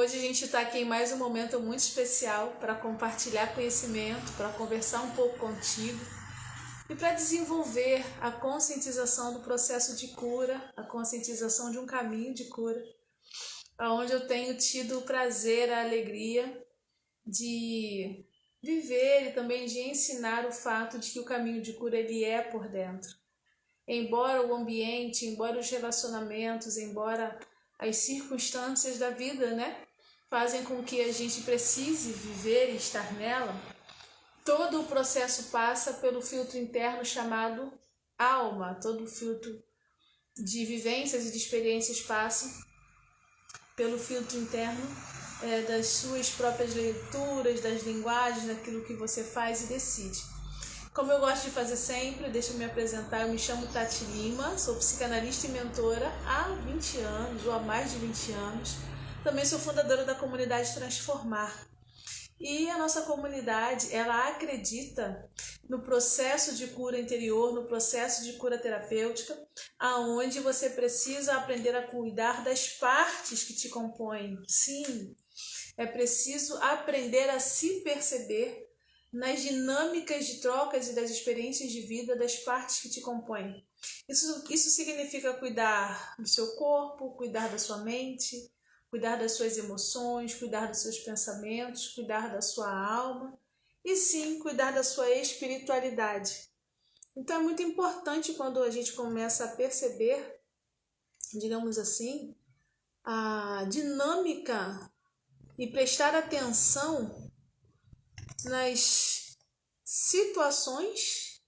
Hoje a gente está aqui em mais um momento muito especial para compartilhar conhecimento, para conversar um pouco contigo e para desenvolver a conscientização do processo de cura, a conscientização de um caminho de cura, onde eu tenho tido o prazer, a alegria de viver e também de ensinar o fato de que o caminho de cura ele é por dentro. Embora o ambiente, embora os relacionamentos, embora as circunstâncias da vida, fazem com que a gente precise viver e estar nela, todo o processo passa pelo filtro interno chamado alma, todo o filtro de vivências e de experiências passa pelo filtro interno das suas próprias leituras, das linguagens, daquilo que você faz e decide. Como eu gosto de fazer sempre, deixa eu me apresentar, eu me chamo Tati Lima, sou psicanalista e mentora há 20 anos, ou há mais de 20 anos. Também sou fundadora da comunidade Transformar. E a nossa comunidade, ela acredita no processo de cura interior, no processo de cura terapêutica, aonde você precisa aprender a cuidar das partes que te compõem. Sim, é preciso aprender a se perceber nas dinâmicas de trocas e das experiências de vida das partes que te compõem. Isso significa cuidar do seu corpo, cuidar da sua mente, cuidar das suas emoções, cuidar dos seus pensamentos, cuidar da sua alma e sim, cuidar da sua espiritualidade. Então é muito importante quando a gente começa a perceber, digamos assim, a dinâmica e prestar atenção nas situações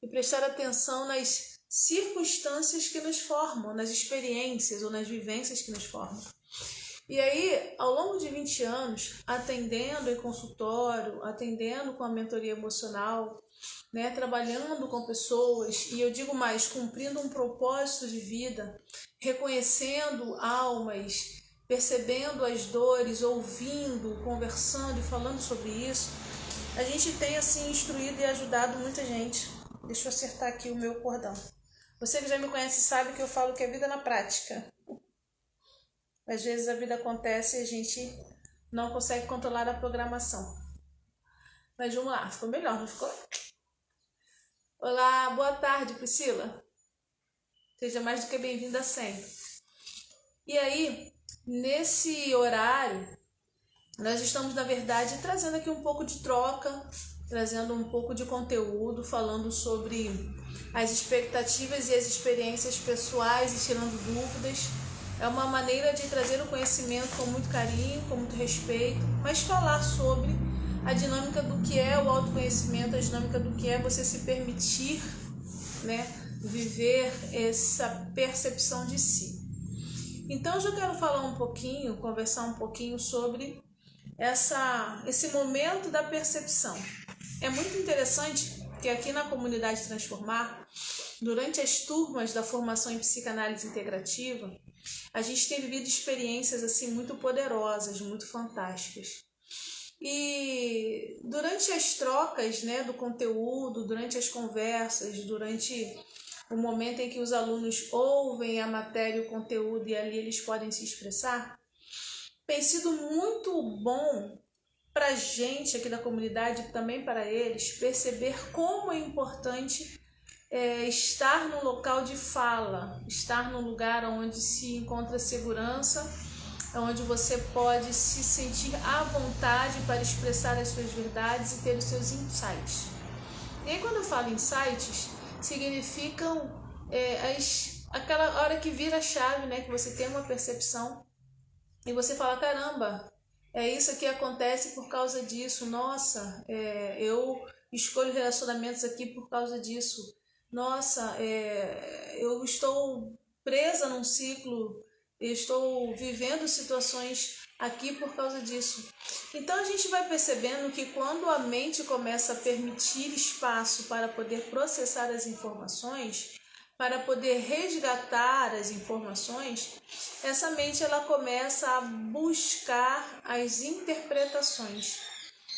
e prestar atenção nas circunstâncias que nos formam, nas experiências ou nas vivências que nos formam. E aí, ao longo de 20 anos, atendendo em consultório, atendendo com a mentoria emocional, trabalhando com pessoas, e eu digo mais, cumprindo um propósito de vida, reconhecendo almas, percebendo as dores, ouvindo, conversando e falando sobre isso, a gente tem assim instruído e ajudado muita gente. Deixa eu acertar aqui o meu cordão. Você que já me conhece sabe que eu falo que é vida na prática. Às vezes a vida acontece e a gente não consegue controlar a programação. Mas vamos lá, ficou melhor, não ficou? Olá, boa tarde, Priscila. Seja mais do que bem-vinda sempre. E aí, nesse horário, nós estamos, na verdade, trazendo aqui um pouco de troca, trazendo um pouco de conteúdo, falando sobre as expectativas e as experiências pessoais e tirando dúvidas. É uma maneira de trazer o conhecimento com muito carinho, com muito respeito, mas falar sobre a dinâmica do que é o autoconhecimento, a dinâmica do que é você se permitir, viver essa percepção de si. Então, eu já quero falar um pouquinho, conversar um pouquinho sobre esse momento da percepção. É muito interessante que aqui na comunidade Transformar, durante as turmas da formação em psicanálise integrativa, a gente tem vivido experiências assim muito poderosas, muito fantásticas. E durante as trocas do conteúdo, durante as conversas, durante o momento em que os alunos ouvem a matéria e o conteúdo e ali eles podem se expressar, tem sido muito bom para a gente aqui da comunidade e também para eles perceber como é importante estar no local de fala, estar no lugar onde se encontra segurança, onde você pode se sentir à vontade para expressar as suas verdades e ter os seus insights. E aí quando eu falo insights, significam aquela hora que vira a chave, que você tem uma percepção e você fala, caramba, isso aqui acontece por causa disso, nossa, eu escolho relacionamentos aqui por causa disso, nossa, eu estou presa num ciclo, eu estou vivendo situações aqui por causa disso. Então a gente vai percebendo que quando a mente começa a permitir espaço para poder processar as informações, para poder resgatar as informações, essa mente ela começa a buscar as interpretações.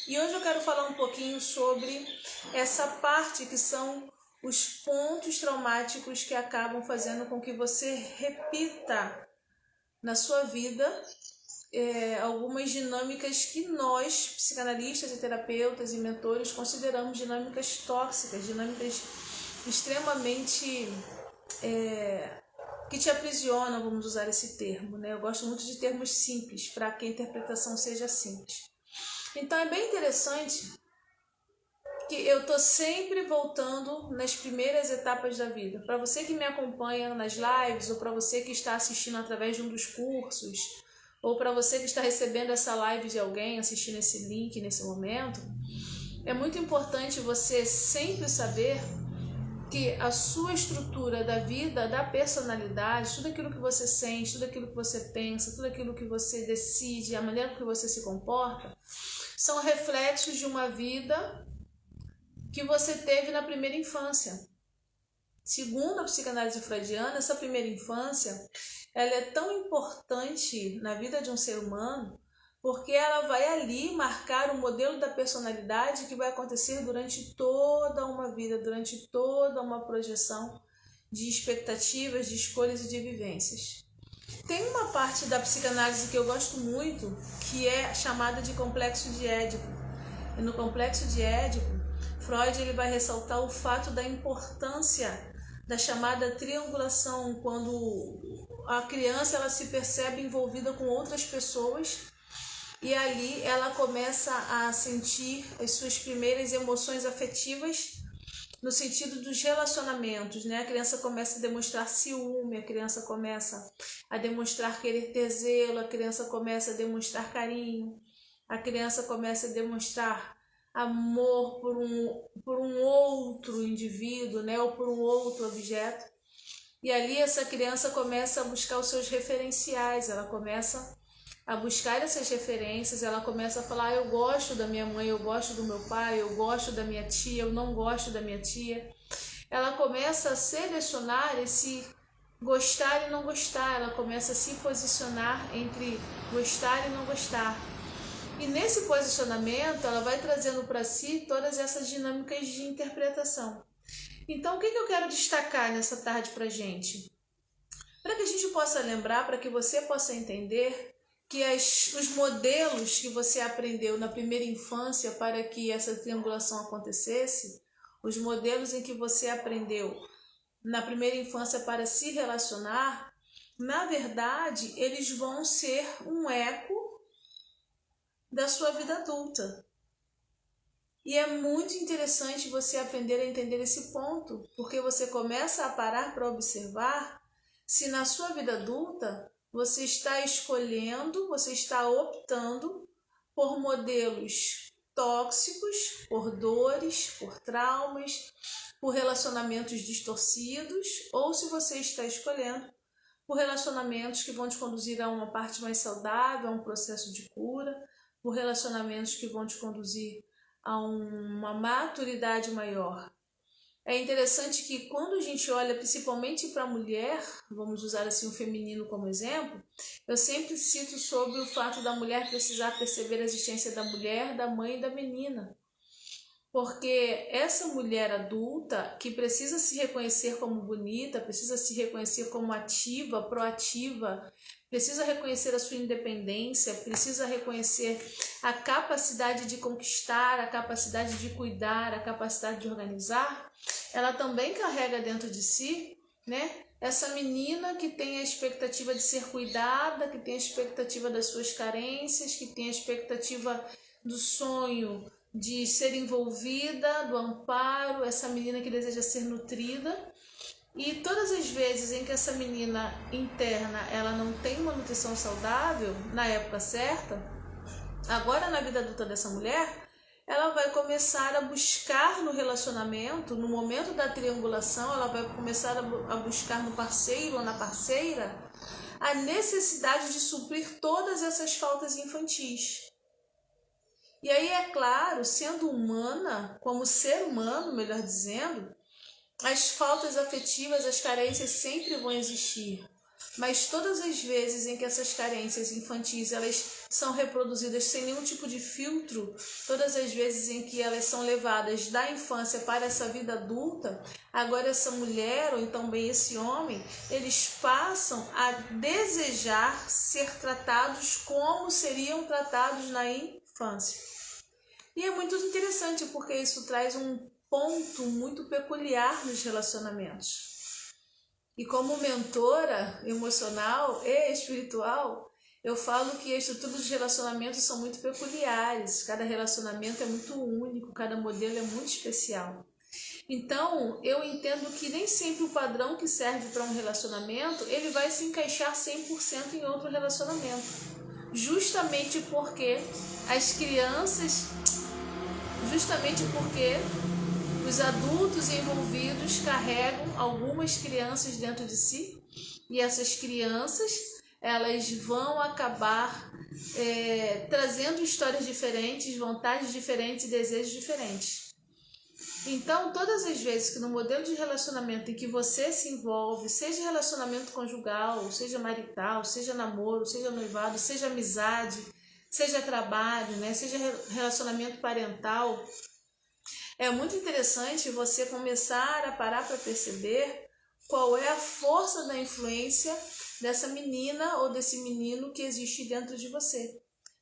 E hoje eu quero falar um pouquinho sobre essa parte que são os pontos traumáticos que acabam fazendo com que você repita na sua vida algumas dinâmicas que nós, psicanalistas e terapeutas e mentores, consideramos dinâmicas tóxicas, dinâmicas extremamente que te aprisionam, vamos usar esse termo, né? Eu gosto muito de termos simples, para que a interpretação seja simples. Então é bem interessante que eu estou sempre voltando nas primeiras etapas da vida. Para você que me acompanha nas lives, ou para você que está assistindo através de um dos cursos, ou para você que está recebendo essa live de alguém, assistindo esse link nesse momento, é muito importante você sempre saber que a sua estrutura da vida, da personalidade, tudo aquilo que você sente, tudo aquilo que você pensa, tudo aquilo que você decide, a maneira que você se comporta, são reflexos de uma vida que você teve na primeira infância. Segundo a psicanálise freudiana, essa primeira infância, ela é tão importante na vida de um ser humano, porque ela vai ali marcar o modelo da personalidade que vai acontecer durante toda uma vida, durante toda uma projeção de expectativas, de escolhas e de vivências. Tem uma parte da psicanálise que eu gosto muito, que é chamada de complexo de Édipo. E no complexo de Édipo, Freud ele vai ressaltar o fato da importância da chamada triangulação, quando a criança ela se percebe envolvida com outras pessoas e ali ela começa a sentir as suas primeiras emoções afetivas no sentido dos relacionamentos, né? A criança começa a demonstrar ciúme, a criança começa a demonstrar querer ter zelo, a criança começa a demonstrar carinho, a criança começa a demonstrar amor por um outro indivíduo, né? Ou por um outro objeto. E ali essa criança começa a buscar os seus referenciais, ela começa a buscar essas referências, ela começa a falar, eu gosto da minha mãe, eu gosto do meu pai, eu gosto da minha tia, eu não gosto da minha tia. Ela começa a selecionar esse gostar e não gostar, ela começa a se posicionar entre gostar e não gostar. E nesse posicionamento, ela vai trazendo para si todas essas dinâmicas de interpretação. Então, o que eu quero destacar nessa tarde para a gente? Para que a gente possa lembrar, para que você possa entender que os modelos que você aprendeu na primeira infância para que essa triangulação acontecesse, os modelos em que você aprendeu na primeira infância para se relacionar, na verdade, eles vão ser um eco da sua vida adulta. E é muito interessante você aprender a entender esse ponto, porque você começa a parar para observar se na sua vida adulta você está escolhendo, você está optando por modelos tóxicos, por dores, por traumas, por relacionamentos distorcidos, ou se você está escolhendo por relacionamentos que vão te conduzir a uma parte mais saudável, a um processo de cura, por relacionamentos que vão te conduzir a uma maturidade maior. É interessante que quando a gente olha principalmente para a mulher, vamos usar assim o feminino como exemplo, eu sempre cito sobre o fato da mulher precisar perceber a existência da mulher, da mãe e da menina. Porque essa mulher adulta que precisa se reconhecer como bonita, precisa se reconhecer como ativa, proativa, precisa reconhecer a sua independência, precisa reconhecer a capacidade de conquistar, a capacidade de cuidar, a capacidade de organizar, ela também carrega dentro de si, né, essa menina que tem a expectativa de ser cuidada, que tem a expectativa das suas carências, que tem a expectativa do sonho de ser envolvida, do amparo, essa menina que deseja ser nutrida. E todas as vezes em que essa menina interna ela não tem uma nutrição saudável na época certa, agora na vida adulta dessa mulher, ela vai começar a buscar no relacionamento, no momento da triangulação, ela vai começar a buscar no parceiro ou na parceira a necessidade de suprir todas essas faltas infantis. E aí, é claro, sendo humana, como ser humano, melhor dizendo, as faltas afetivas, as carências sempre vão existir. Mas todas as vezes em que essas carências infantis elas são reproduzidas sem nenhum tipo de filtro, todas as vezes em que elas são levadas da infância para essa vida adulta, agora essa mulher ou então bem esse homem, eles passam a desejar ser tratados como seriam tratados na infância. E é muito interessante porque isso traz um ponto muito peculiar nos relacionamentos. E como mentora emocional e espiritual, eu falo que a estrutura dos relacionamentos são muito peculiares. Cada relacionamento é muito único, cada modelo é muito especial. Então, eu entendo que nem sempre o padrão que serve para um relacionamento, ele vai se encaixar 100% em outro relacionamento. Justamente porque os adultos envolvidos carregam algumas crianças dentro de si e essas crianças elas vão acabar trazendo histórias diferentes, vontades diferentes e desejos diferentes. Então, todas as vezes que no modelo de relacionamento em que você se envolve, seja relacionamento conjugal, seja marital, seja namoro, seja noivado, seja amizade, seja trabalho, né, seja relacionamento parental, é muito interessante você começar a parar para perceber qual é a força da influência dessa menina ou desse menino que existe dentro de você.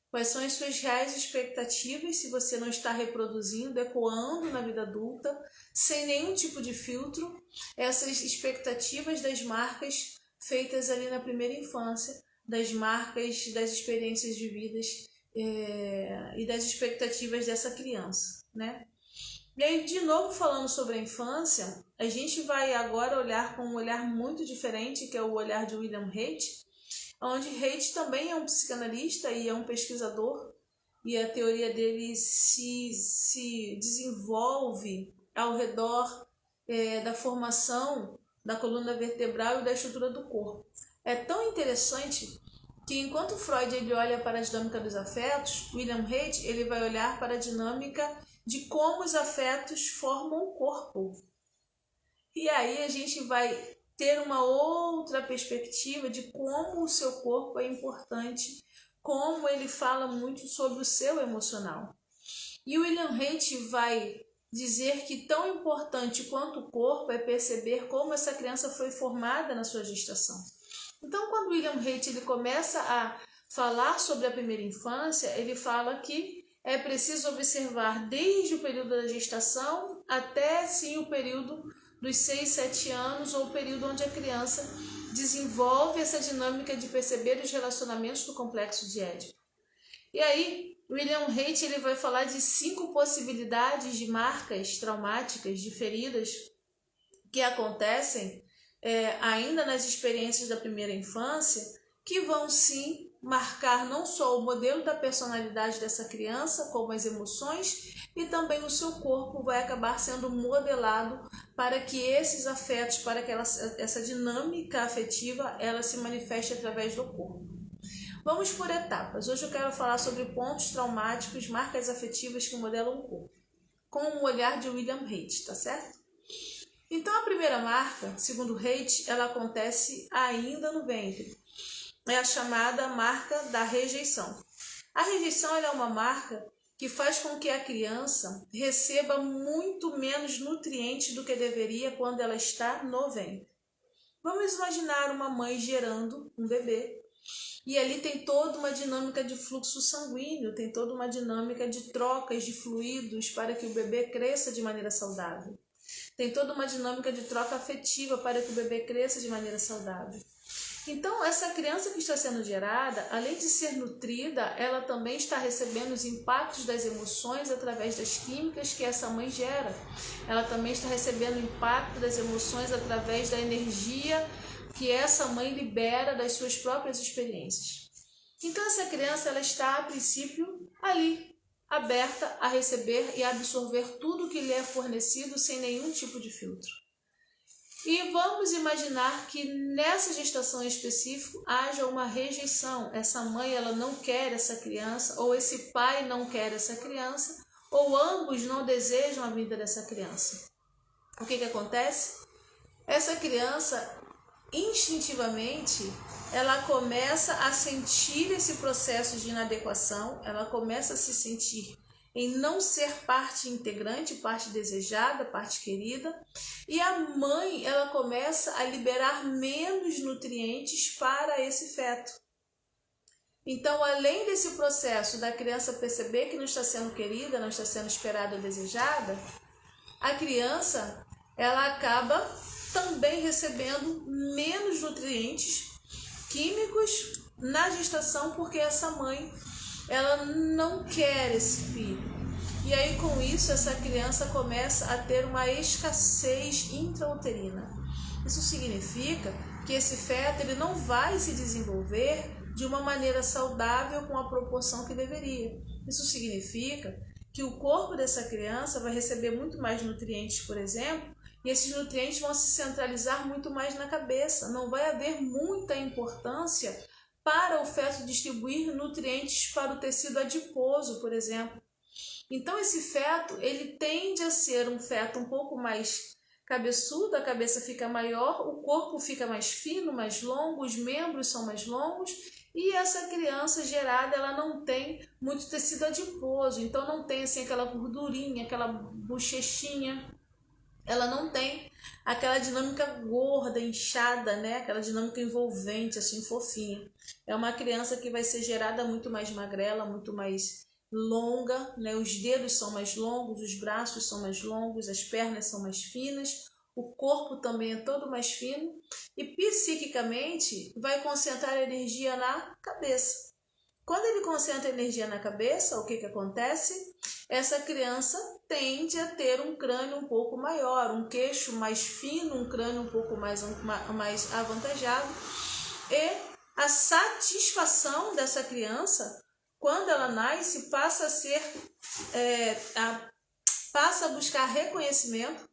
Quais são as suas reais expectativas se você não está reproduzindo, ecoando na vida adulta, sem nenhum tipo de filtro, essas expectativas das marcas feitas ali na primeira infância, das marcas das experiências de vidas e das expectativas dessa criança, né? E aí, de novo, falando sobre a infância, a gente vai agora olhar com um olhar muito diferente, que é o olhar de William Haidt, onde Haidt também é um psicanalista e é um pesquisador, e a teoria dele se desenvolve ao redor da formação da coluna vertebral e da estrutura do corpo. É tão interessante que enquanto Freud ele olha para a dinâmica dos afetos, William Haidt ele vai olhar para a dinâmica de como os afetos formam o corpo. E aí a gente vai ter uma outra perspectiva de como o seu corpo é importante, como ele fala muito sobre o seu emocional. E o William Haidt vai dizer que tão importante quanto o corpo é perceber como essa criança foi formada na sua gestação. Então, quando o William Haidt ele começa a falar sobre a primeira infância, ele fala que é preciso observar desde o período da gestação até sim o período dos 6, 7 anos, ou o período onde a criança desenvolve essa dinâmica de perceber os relacionamentos do complexo de Édipo. E aí, William Haidt ele vai falar de 5 possibilidades de marcas traumáticas, de feridas, que acontecem ainda nas experiências da primeira infância, que vão sim marcar não só o modelo da personalidade dessa criança, como as emoções, e também o seu corpo vai acabar sendo modelado para que esses afetos, para que essa dinâmica afetiva, ela se manifeste através do corpo. Vamos por etapas. Hoje eu quero falar sobre pontos traumáticos, marcas afetivas que modelam o corpo, com o olhar de William Haidt, tá certo? Então a primeira marca, segundo Haidt, ela acontece ainda no ventre. É a chamada marca da rejeição. A rejeição é uma marca que faz com que a criança receba muito menos nutrientes do que deveria quando ela está no ventre. Vamos imaginar uma mãe gerando um bebê e ali tem toda uma dinâmica de fluxo sanguíneo, tem toda uma dinâmica de trocas de fluidos para que o bebê cresça de maneira saudável. Tem toda uma dinâmica de troca afetiva para que o bebê cresça de maneira saudável. Então, essa criança que está sendo gerada, além de ser nutrida, ela também está recebendo os impactos das emoções através das químicas que essa mãe gera. Ela também está recebendo o impacto das emoções através da energia que essa mãe libera das suas próprias experiências. Então, essa criança ela está, a princípio, ali, aberta a receber e a absorver tudo que lhe é fornecido sem nenhum tipo de filtro. E vamos imaginar que nessa gestação em específico haja uma rejeição. Essa mãe ela não quer essa criança, ou esse pai não quer essa criança, ou ambos não desejam a vida dessa criança. O que acontece? Essa criança instintivamente, ela começa a sentir esse processo de inadequação, ela começa a se sentir em não ser parte integrante, parte desejada, parte querida, e a mãe, ela começa a liberar menos nutrientes para esse feto. Então, além desse processo da criança perceber que não está sendo querida, não está sendo esperada ou desejada, a criança, ela acaba também recebendo menos nutrientes químicos na gestação, porque essa mãe, ela não quer esse filho. E aí, com isso, essa criança começa a ter uma escassez intrauterina. Isso significa que esse feto, ele não vai se desenvolver de uma maneira saudável com a proporção que deveria. Isso significa que o corpo dessa criança vai receber muito mais nutrientes, por exemplo, e esses nutrientes vão se centralizar muito mais na cabeça. Não vai haver muita importância para o feto distribuir nutrientes para o tecido adiposo, por exemplo. Então, esse feto, ele tende a ser um feto um pouco mais cabeçudo, a cabeça fica maior, o corpo fica mais fino, mais longo, os membros são mais longos, e essa criança gerada, ela não tem muito tecido adiposo, então não tem assim aquela gordurinha, aquela bochechinha, ela não tem aquela dinâmica gorda, inchada, né? Aquela dinâmica envolvente, assim, fofinha. É uma criança que vai ser gerada muito mais magrela, muito mais longa, né? Os dedos são mais longos, os braços são mais longos, as pernas são mais finas, o corpo também é todo mais fino e psiquicamente vai concentrar energia na cabeça. Quando ele concentra energia na cabeça, o que acontece? Essa criança tende a ter um crânio um pouco maior, um queixo mais fino, um crânio um pouco mais avantajado. E a satisfação dessa criança, quando ela nasce, passa a buscar reconhecimento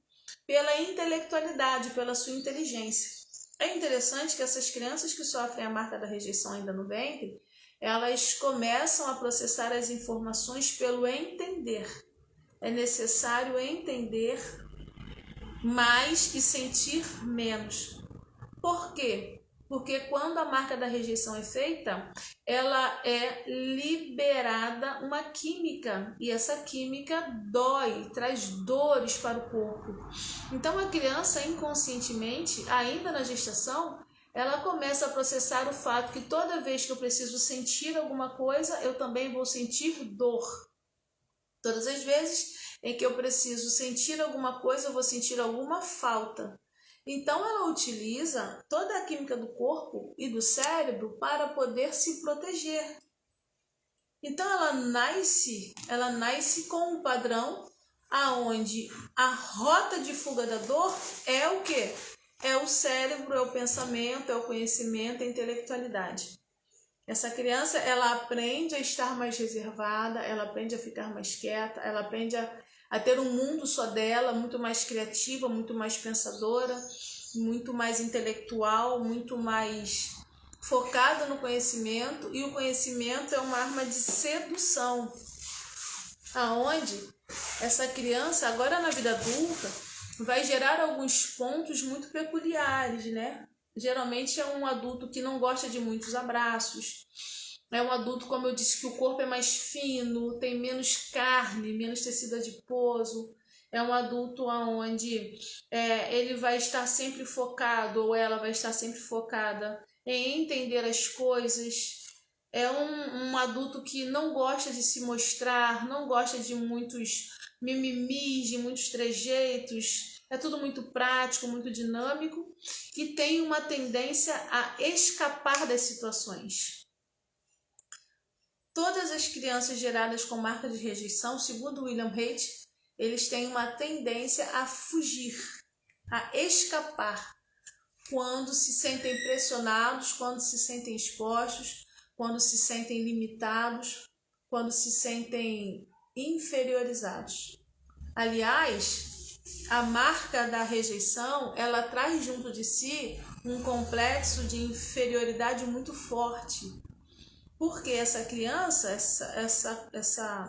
pela intelectualidade, pela sua inteligência. É interessante que essas crianças que sofrem a marca da rejeição ainda no ventre, elas começam a processar as informações pelo entender. É necessário entender mais e sentir menos. Por quê? Porque quando a marca da rejeição é feita, ela é liberada uma química, e essa química dói, traz dores para o corpo. Então a criança inconscientemente, ainda na gestação, ela começa a processar o fato que toda vez que eu preciso sentir alguma coisa, eu também vou sentir dor. Todas as vezes em que eu preciso sentir alguma coisa, eu vou sentir alguma falta. Então ela utiliza toda a química do corpo e do cérebro para poder se proteger. Então ela nasce com um padrão aonde a rota de fuga da dor é o quê? É o cérebro, é o pensamento, é o conhecimento, é a intelectualidade. Essa criança, ela aprende a estar mais reservada, ela aprende a ficar mais quieta, ela aprende a ter um mundo só dela, muito mais criativa, muito mais pensadora, muito mais intelectual, muito mais focada no conhecimento, e o conhecimento é uma arma de sedução, aonde essa criança, agora na vida adulta, vai gerar alguns pontos muito peculiares, né? Geralmente é um adulto que não gosta de muitos abraços, é um adulto, como eu disse, que o corpo é mais fino, tem menos carne, menos tecido adiposo, é um adulto onde ele vai estar sempre focado, ou ela vai estar sempre focada em entender as coisas. É um adulto que não gosta de se mostrar, não gosta de muitos mimimis, de muitos trejeitos, é tudo muito prático, muito dinâmico e tem uma tendência a escapar das situações. Todas as crianças geradas com marca de rejeição, segundo William Haidt, eles têm uma tendência a fugir, a escapar, quando se sentem pressionados, quando se sentem expostos, quando se sentem limitados, quando se sentem inferiorizados. Aliás, a marca da rejeição, ela traz junto de si um complexo de inferioridade muito forte. Porque essa criança, essa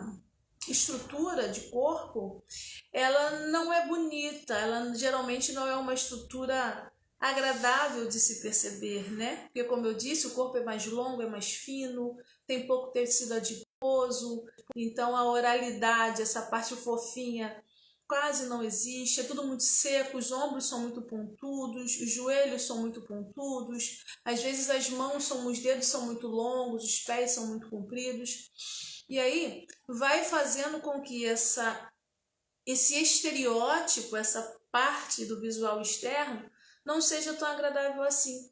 estrutura de corpo, ela não é bonita, ela geralmente não é uma estrutura agradável de se perceber, né? Porque, como eu disse, o corpo é mais longo, é mais fino, tem pouco tecido adiposo, então a oralidade, essa parte fofinha, quase não existe, é tudo muito seco, os ombros são muito pontudos, os joelhos são muito pontudos, às vezes as mãos os dedos são muito longos, os pés são muito compridos. E aí vai fazendo com que esse estereótipo, essa parte do visual externo, não seja tão agradável assim.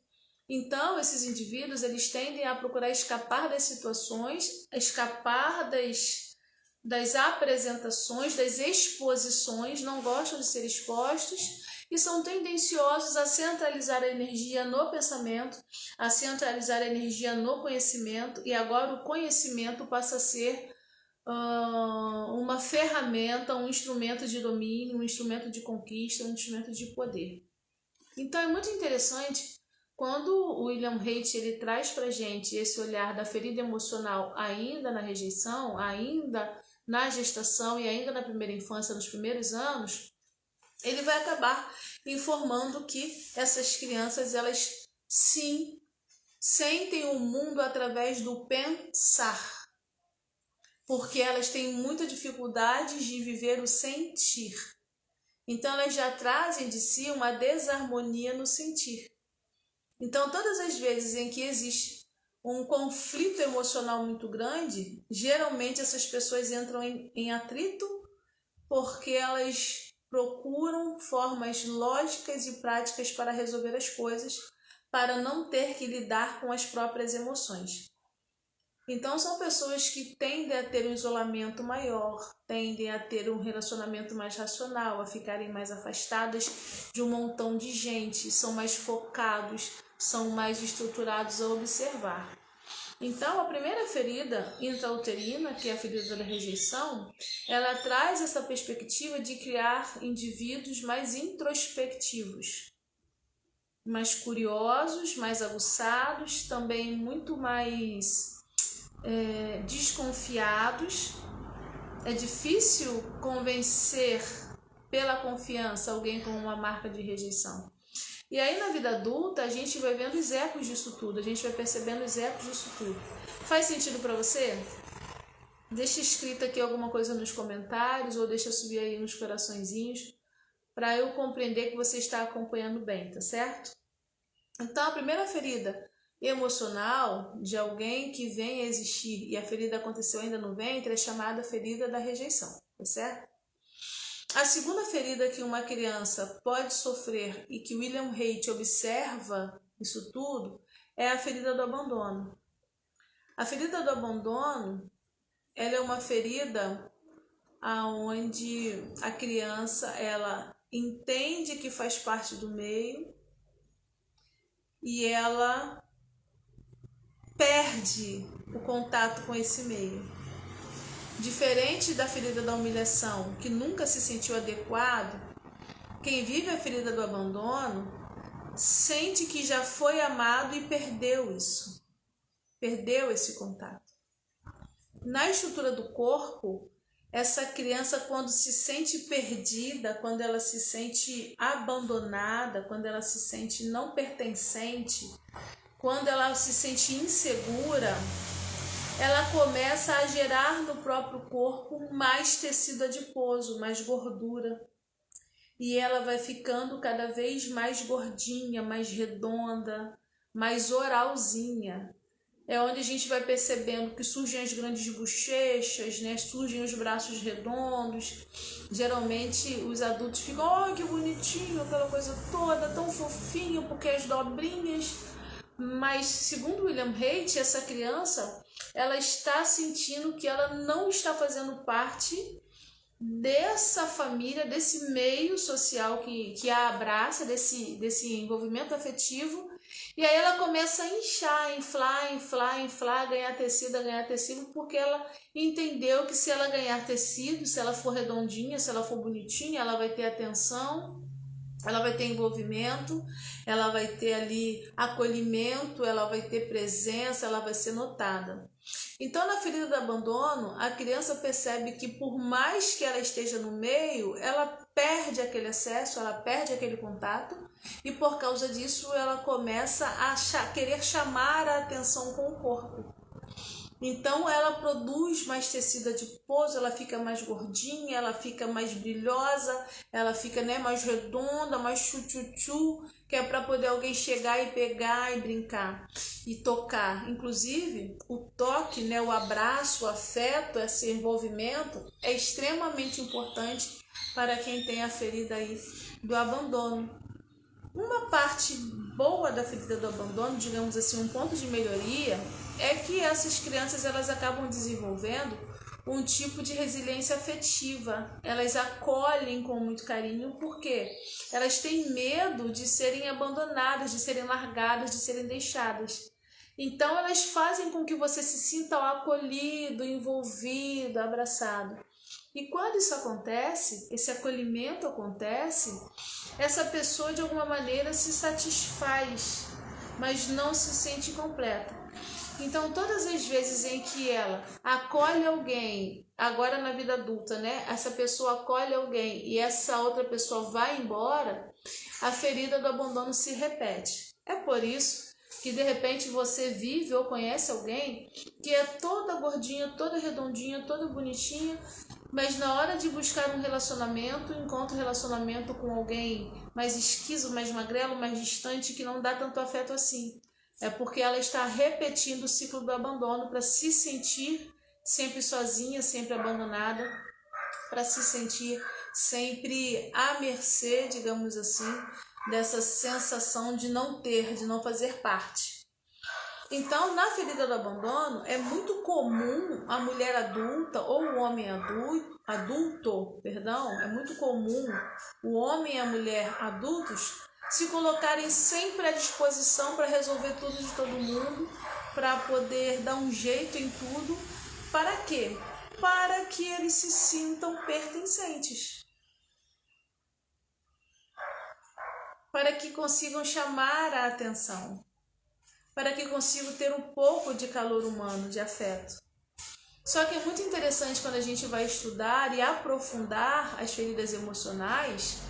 Então, esses indivíduos, eles tendem a procurar escapar das situações, escapar das apresentações, das exposições, não gostam de ser expostos e são tendenciosos a centralizar a energia no pensamento, a centralizar a energia no conhecimento, e agora o conhecimento passa a ser uma ferramenta, um instrumento de domínio, um instrumento de conquista, um instrumento de poder. Então é muito interessante quando o William Haidt ele traz para a gente esse olhar da ferida emocional ainda na rejeição, ainda na gestação e ainda na primeira infância, nos primeiros anos, ele vai acabar informando que essas crianças, elas sim sentem o mundo através do pensar, porque elas têm muita dificuldade de viver o sentir. Então elas já trazem de si uma desarmonia no sentir. Então todas as vezes em que existe um conflito emocional muito grande, geralmente essas pessoas entram em atrito porque elas procuram formas lógicas e práticas para resolver as coisas, para não ter que lidar com as próprias emoções. Então são pessoas que tendem a ter um isolamento maior, tendem a ter um relacionamento mais racional, a ficarem mais afastadas de um montão de gente, são mais focados, são mais estruturados a observar. Então a primeira ferida intrauterina, que é a ferida da rejeição, ela traz essa perspectiva de criar indivíduos mais introspectivos, mais curiosos, mais aguçados, também muito mais desconfiados. É difícil convencer pela confiança alguém com uma marca de rejeição. E aí na vida adulta a gente vai vendo os ecos disso tudo, a gente vai percebendo os ecos disso tudo. Faz sentido para você? Deixa escrito aqui alguma coisa nos comentários ou deixa subir aí uns coraçõezinhos para eu compreender que você está acompanhando bem, tá certo? Então a primeira ferida emocional de alguém que vem a existir e a ferida aconteceu ainda no ventre é chamada ferida da rejeição, tá certo? A segunda ferida que uma criança pode sofrer e que William Haidt observa isso tudo é a ferida do abandono. A ferida do abandono, ela é uma ferida onde a criança ela entende que faz parte do meio e ela perde o contato com esse meio. Diferente da ferida da humilhação, que nunca se sentiu adequado, quem vive a ferida do abandono sente que já foi amado e perdeu isso. Perdeu esse contato. Na estrutura do corpo, essa criança, quando se sente perdida, quando ela se sente abandonada, quando ela se sente não pertencente, quando ela se sente insegura, ela começa a gerar no próprio corpo mais tecido adiposo, mais gordura. E ela vai ficando cada vez mais gordinha, mais redonda, mais oralzinha. É onde a gente vai percebendo que surgem as grandes bochechas, né? Surgem os braços redondos. Geralmente os adultos ficam, oh, que bonitinho, aquela coisa toda, tão fofinho, porque as dobrinhas. Mas, segundo William Haidt, essa criança, ela está sentindo que ela não está fazendo parte dessa família, desse meio social que a abraça, desse envolvimento afetivo. E aí ela começa a inchar, inflar, ganhar tecido, porque ela entendeu que se ela ganhar tecido, se ela for redondinha, se ela for bonitinha, ela vai ter atenção, ela vai ter envolvimento, ela vai ter ali acolhimento, ela vai ter presença, ela vai ser notada. Então, na ferida do abandono, a criança percebe que por mais que ela esteja no meio, ela perde aquele acesso, ela perde aquele contato, e por causa disso ela começa a querer chamar a atenção com o corpo. Então ela produz mais tecido adiposo, ela fica mais gordinha, ela fica mais brilhosa, ela fica, né, mais redonda, mais chu-chu-chu, que é para poder alguém chegar e pegar e brincar e tocar. Inclusive, o toque, né, o abraço, o afeto, esse envolvimento é extremamente importante para quem tem a ferida aí do abandono. Uma parte boa da ferida do abandono, digamos assim, um ponto de melhoria, é que essas crianças elas acabam desenvolvendo um tipo de resiliência afetiva. Elas acolhem com muito carinho, porque elas têm medo de serem abandonadas, de serem largadas, de serem deixadas. Então elas fazem com que você se sinta acolhido, envolvido, abraçado. E quando isso acontece, esse acolhimento acontece, essa pessoa de alguma maneira se satisfaz, mas não se sente completa. Então, todas as vezes em que ela acolhe alguém, agora na vida adulta, né? Essa pessoa acolhe alguém e essa outra pessoa vai embora, a ferida do abandono se repete. É por isso que de repente você vive ou conhece alguém que é toda gordinha, toda redondinha, toda bonitinha, mas na hora de buscar um relacionamento, encontra um relacionamento com alguém mais esquizo, mais magrelo, mais distante, que não dá tanto afeto assim. É porque ela está repetindo o ciclo do abandono para se sentir sempre sozinha, sempre abandonada, para se sentir sempre à mercê, digamos assim, dessa sensação de não ter, de não fazer parte. Então, na ferida do abandono, é muito comum a mulher adulta ou o homem adulto, é muito comum o homem e a mulher adultos se colocarem sempre à disposição para resolver tudo de todo mundo, para poder dar um jeito em tudo. Para quê? Para que eles se sintam pertencentes. Para que consigam chamar a atenção. Para que consigam ter um pouco de calor humano, de afeto. Só que é muito interessante quando a gente vai estudar e aprofundar as feridas emocionais,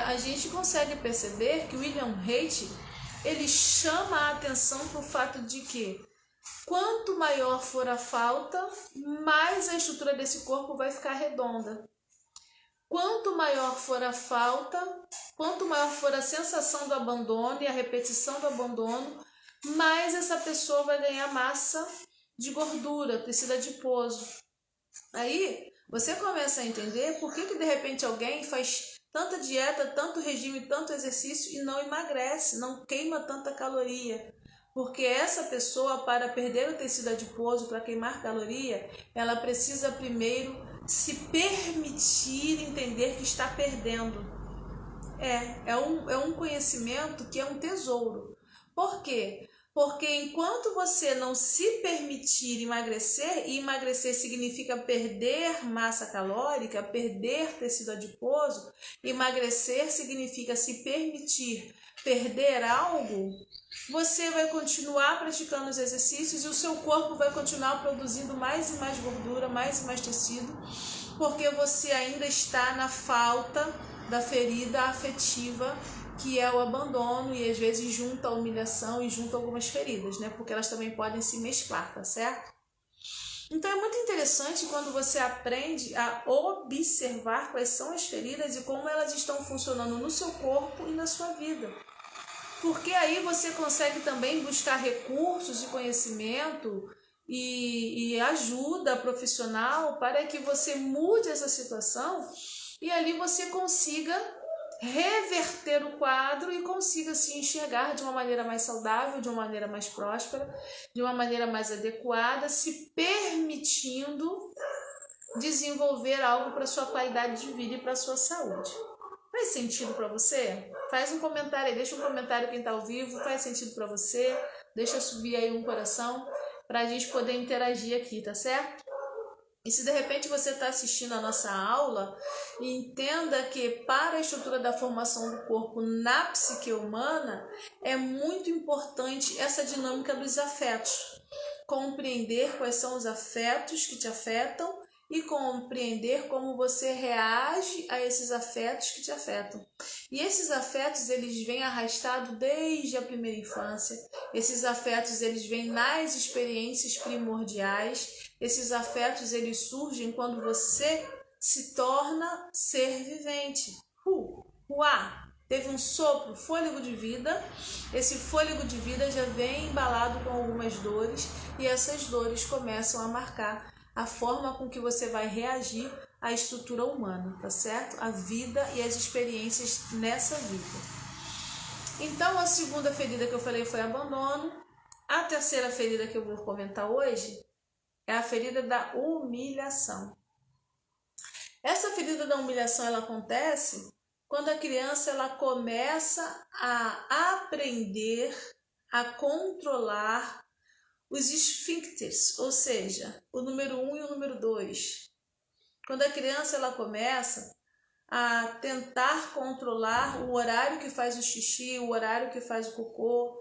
a gente consegue perceber que o William Haidt, ele chama a atenção para o fato de que quanto maior for a falta, mais a estrutura desse corpo vai ficar redonda. Quanto maior for a falta, quanto maior for a sensação do abandono e a repetição do abandono, mais essa pessoa vai ganhar massa de gordura, tecido adiposo. Aí você começa a entender por que de repente alguém faz tanta dieta, tanto regime, tanto exercício e não emagrece, não queima tanta caloria. Porque essa pessoa, para perder o tecido adiposo, para queimar caloria, ela precisa primeiro se permitir entender que está perdendo. É um conhecimento que é um tesouro. Por quê? Porque enquanto você não se permitir emagrecer, e emagrecer significa perder massa calórica, perder tecido adiposo, emagrecer significa se permitir perder algo, você vai continuar praticando os exercícios e o seu corpo vai continuar produzindo mais e mais gordura, mais e mais tecido, porque você ainda está na falta da ferida afetiva, que é o abandono, e às vezes junta a humilhação e junta algumas feridas, né? Porque elas também podem se mesclar, tá certo? Então é muito interessante quando você aprende a observar quais são as feridas e como elas estão funcionando no seu corpo e na sua vida. Porque aí você consegue também buscar recursos de conhecimento e ajuda profissional para que você mude essa situação e ali você consiga reverter o quadro e consiga se enxergar de uma maneira mais saudável, de uma maneira mais próspera, de uma maneira mais adequada, se permitindo desenvolver algo para sua qualidade de vida e para sua saúde. Faz sentido para você? Faz um comentário aí, deixa um comentário quem está ao vivo, faz sentido para você? Deixa subir aí um coração para a gente poder interagir aqui, tá certo? E se de repente você está assistindo a nossa aula, entenda que para a estrutura da formação do corpo na psique humana, é muito importante essa dinâmica dos afetos. Compreender quais são os afetos que te afetam e compreender como você reage a esses afetos que te afetam. E esses afetos, eles vêm arrastados desde a primeira infância. Esses afetos, eles vêm nas experiências primordiais. Esses afetos, eles surgem quando você se torna ser vivente. Uá! Teve um sopro, fôlego de vida. Esse fôlego de vida já vem embalado com algumas dores, e essas dores começam a marcar a forma com que você vai reagir à estrutura humana, tá certo? A vida e as experiências nessa vida. Então, a segunda ferida que eu falei foi abandono. A terceira ferida que eu vou comentar hoje é a ferida da humilhação. Essa ferida da humilhação, ela acontece quando a criança ela começa a aprender a controlar os esfíncteres, ou seja, o número 1 e o número 2. Quando a criança ela começa a tentar controlar o horário que faz o xixi, o horário que faz o cocô,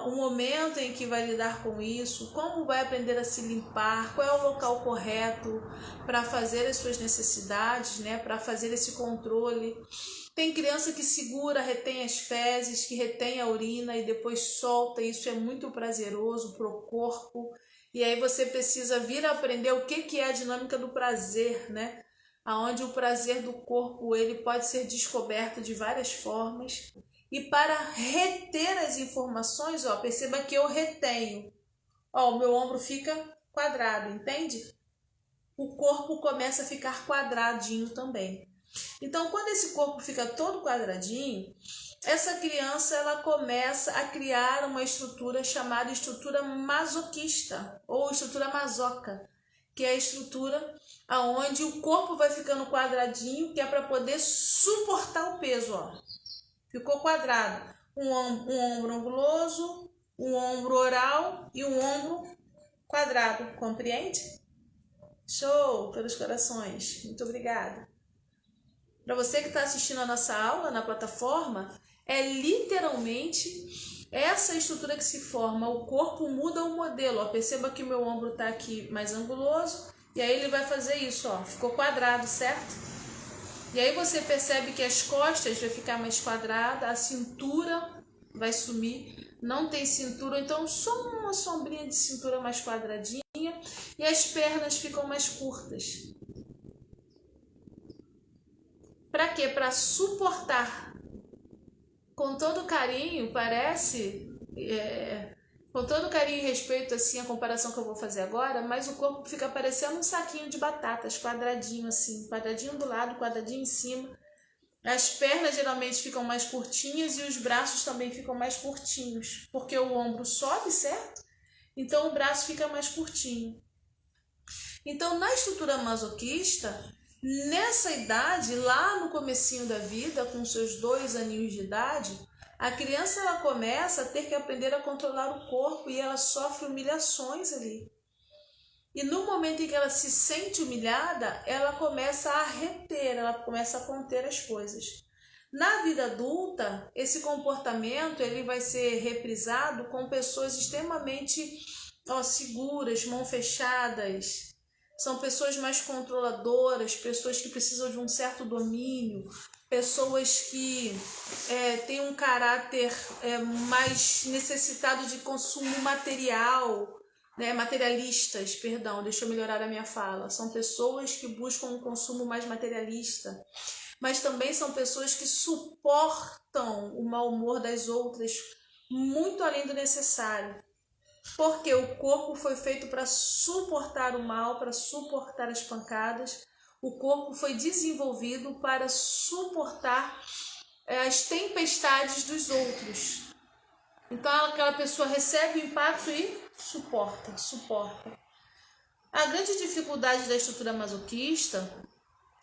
o momento em que vai lidar com isso, como vai aprender a se limpar, qual é o local correto para fazer as suas necessidades, né, para fazer esse controle. Tem criança que segura, retém as fezes, que retém a urina e depois solta. Isso é muito prazeroso para o corpo. E aí você precisa vir a aprender o que é a dinâmica do prazer, né? Onde o prazer do corpo ele pode ser descoberto de várias formas. E para reter as informações, ó, perceba que eu retenho. Ó, o meu ombro fica quadrado, entende? O corpo começa a ficar quadradinho também. Então, quando esse corpo fica todo quadradinho, essa criança ela começa a criar uma estrutura chamada estrutura masoquista ou estrutura masoca, que é a estrutura onde o corpo vai ficando quadradinho, que é para poder suportar o peso, ó. Ficou quadrado. Um ombro anguloso, um ombro oral e um ombro quadrado. Compreende? Show pelos corações. Muito obrigada. Para você que está assistindo a nossa aula na plataforma, é literalmente essa estrutura que se forma. O corpo muda o modelo. Ó. Perceba que o meu ombro está aqui mais anguloso. E aí ele vai fazer isso. Ó. Ficou quadrado, certo? E aí você percebe que as costas vai ficar mais quadrada, a cintura vai sumir, não tem cintura, então só uma sombrinha de cintura mais quadradinha e as pernas ficam mais curtas. Para quê? Para suportar. Com todo carinho, parece... com todo carinho e respeito, assim, a comparação que eu vou fazer agora, mas o corpo fica parecendo um saquinho de batatas, quadradinho assim, quadradinho do lado, quadradinho em cima. As pernas geralmente ficam mais curtinhas e os braços também ficam mais curtinhos, porque o ombro sobe, certo? Então o braço fica mais curtinho. Então, na estrutura masoquista, nessa idade, lá no comecinho da vida, com seus 2 aninhos de idade, a criança ela começa a ter que aprender a controlar o corpo e ela sofre humilhações ali. E no momento em que ela se sente humilhada, ela começa a reter, ela começa a conter as coisas. Na vida adulta, esse comportamento ele vai ser reprisado com pessoas extremamente seguras, mãos fechadas. São pessoas mais controladoras, pessoas que precisam de um certo domínio, pessoas que têm um caráter mais necessitado de consumo material, né? Materialistas, perdão, deixa eu melhorar a minha fala. São pessoas que buscam um consumo mais materialista, mas também são pessoas que suportam o mau humor das outras muito além do necessário. Porque o corpo foi feito para suportar o mal, para suportar as pancadas. O corpo foi desenvolvido para suportar as tempestades dos outros. Então aquela pessoa recebe o impacto e suporta. A grande dificuldade da estrutura masoquista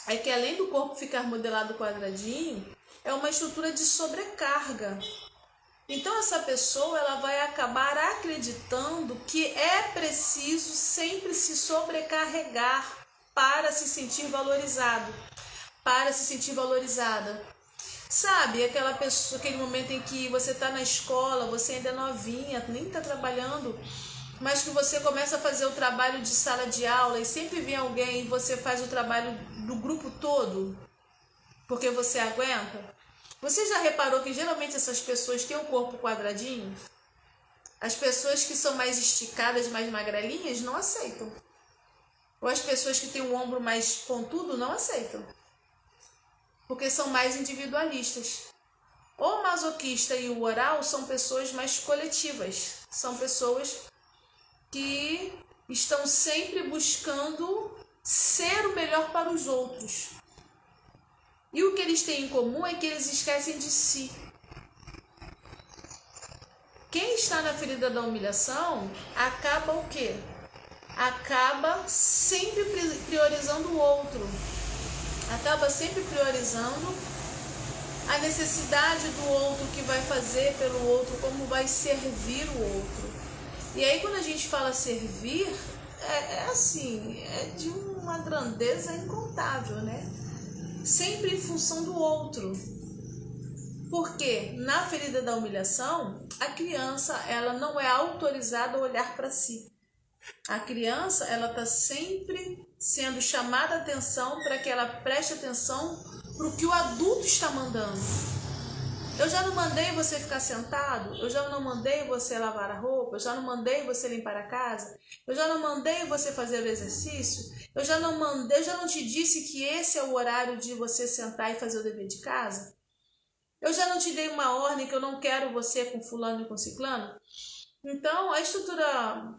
é que além do corpo ficar modelado quadradinho, é uma estrutura de sobrecarga. Então essa pessoa ela vai acabar acreditando que é preciso sempre se sobrecarregar para se sentir valorizado, para se sentir valorizada. Sabe, aquela pessoa, aquele momento em que você está na escola, você ainda é novinha, nem está trabalhando, mas que você começa a fazer o trabalho de sala de aula e sempre vem alguém e você faz o trabalho do grupo todo, porque você aguenta? Você já reparou que geralmente essas pessoas têm um corpo quadradinho? As pessoas que são mais esticadas, mais magrelinhas, não aceitam. Ou as pessoas que têm o ombro mais pontudo não aceitam, porque são mais individualistas. O masoquista e o oral são pessoas mais coletivas, são pessoas que estão sempre buscando ser o melhor para os outros. E o que eles têm em comum é que eles esquecem de si. Quem está na ferida da humilhação acaba o quê? Acaba sempre priorizando o outro. Acaba sempre priorizando a necessidade do outro, que vai fazer pelo outro, como vai servir o outro. E aí quando a gente fala servir, é de uma grandeza incontável, né? Sempre em função do outro. Porque na ferida da humilhação, a criança ela não é autorizada a olhar para si. A criança ela está sempre sendo chamada a atenção para que ela preste atenção para o que o adulto está mandando. Eu já não mandei você ficar sentado? Eu já não mandei você lavar a roupa? Eu já não mandei você limpar a casa? Eu já não mandei você fazer o exercício? Eu já não te disse que esse é o horário de você sentar e fazer o dever de casa? Eu já não te dei uma ordem que eu não quero você com fulano e com ciclano? Então, a estrutura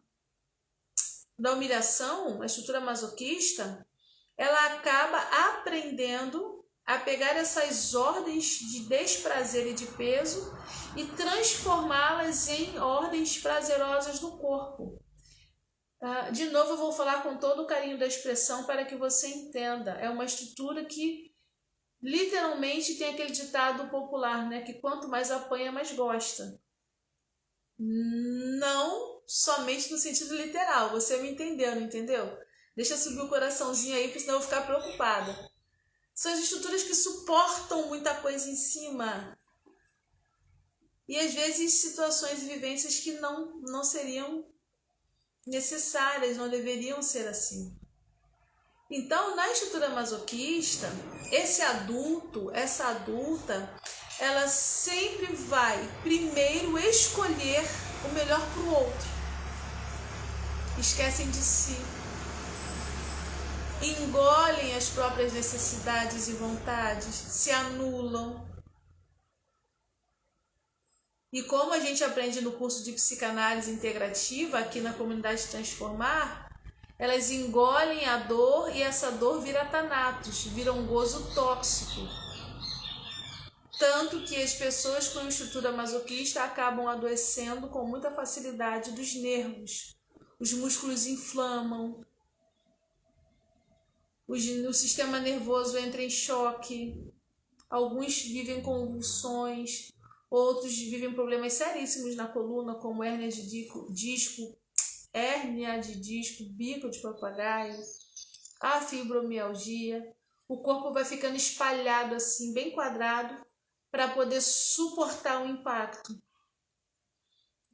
da humilhação, a estrutura masoquista, ela acaba aprendendo a pegar essas ordens de desprazer e de peso e transformá-las em ordens prazerosas no corpo. De novo, eu vou falar com todo o carinho da expressão para que você entenda. É uma estrutura que literalmente tem aquele ditado popular, né? Que quanto mais apanha, mais gosta. Não somente no sentido literal, você me entendeu, não entendeu? Deixa subir o coraçãozinho aí, porque senão eu vou ficar preocupada. São as estruturas que suportam muita coisa em cima. E às vezes situações e vivências que não seriam necessárias, não deveriam ser assim. Então, na estrutura masoquista, esse adulto, essa adulta, ela sempre vai primeiro escolher o melhor para o outro. Esquecem de si. Engolem as próprias necessidades e vontades, se anulam. E como a gente aprende no curso de psicanálise integrativa, aqui na comunidade Transformar, elas engolem a dor e essa dor vira thanatos, vira um gozo tóxico. Tanto que as pessoas com estrutura masoquista acabam adoecendo com muita facilidade dos nervos. Os músculos inflamam, o sistema nervoso entra em choque, alguns vivem convulsões, outros vivem problemas seríssimos na coluna, como hérnia de disco, bico de papagaio, a fibromialgia. O corpo vai ficando espalhado assim, bem quadrado, para poder suportar o impacto.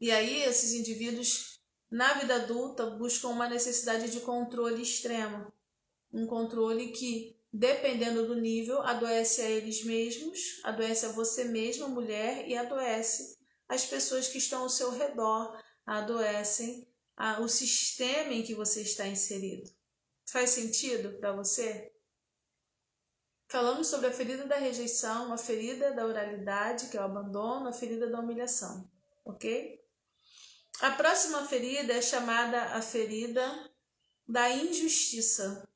E aí esses indivíduos, na vida adulta, buscam uma necessidade de controle extremo. Um controle que, dependendo do nível, adoece a eles mesmos, adoece a você mesma, mulher, e adoece as pessoas que estão ao seu redor, adoecem o sistema em que você está inserido. Faz sentido para você? Falamos sobre a ferida da rejeição, a ferida da oralidade, que é o abandono, a ferida da humilhação, ok? A próxima ferida é chamada a ferida da injustiça,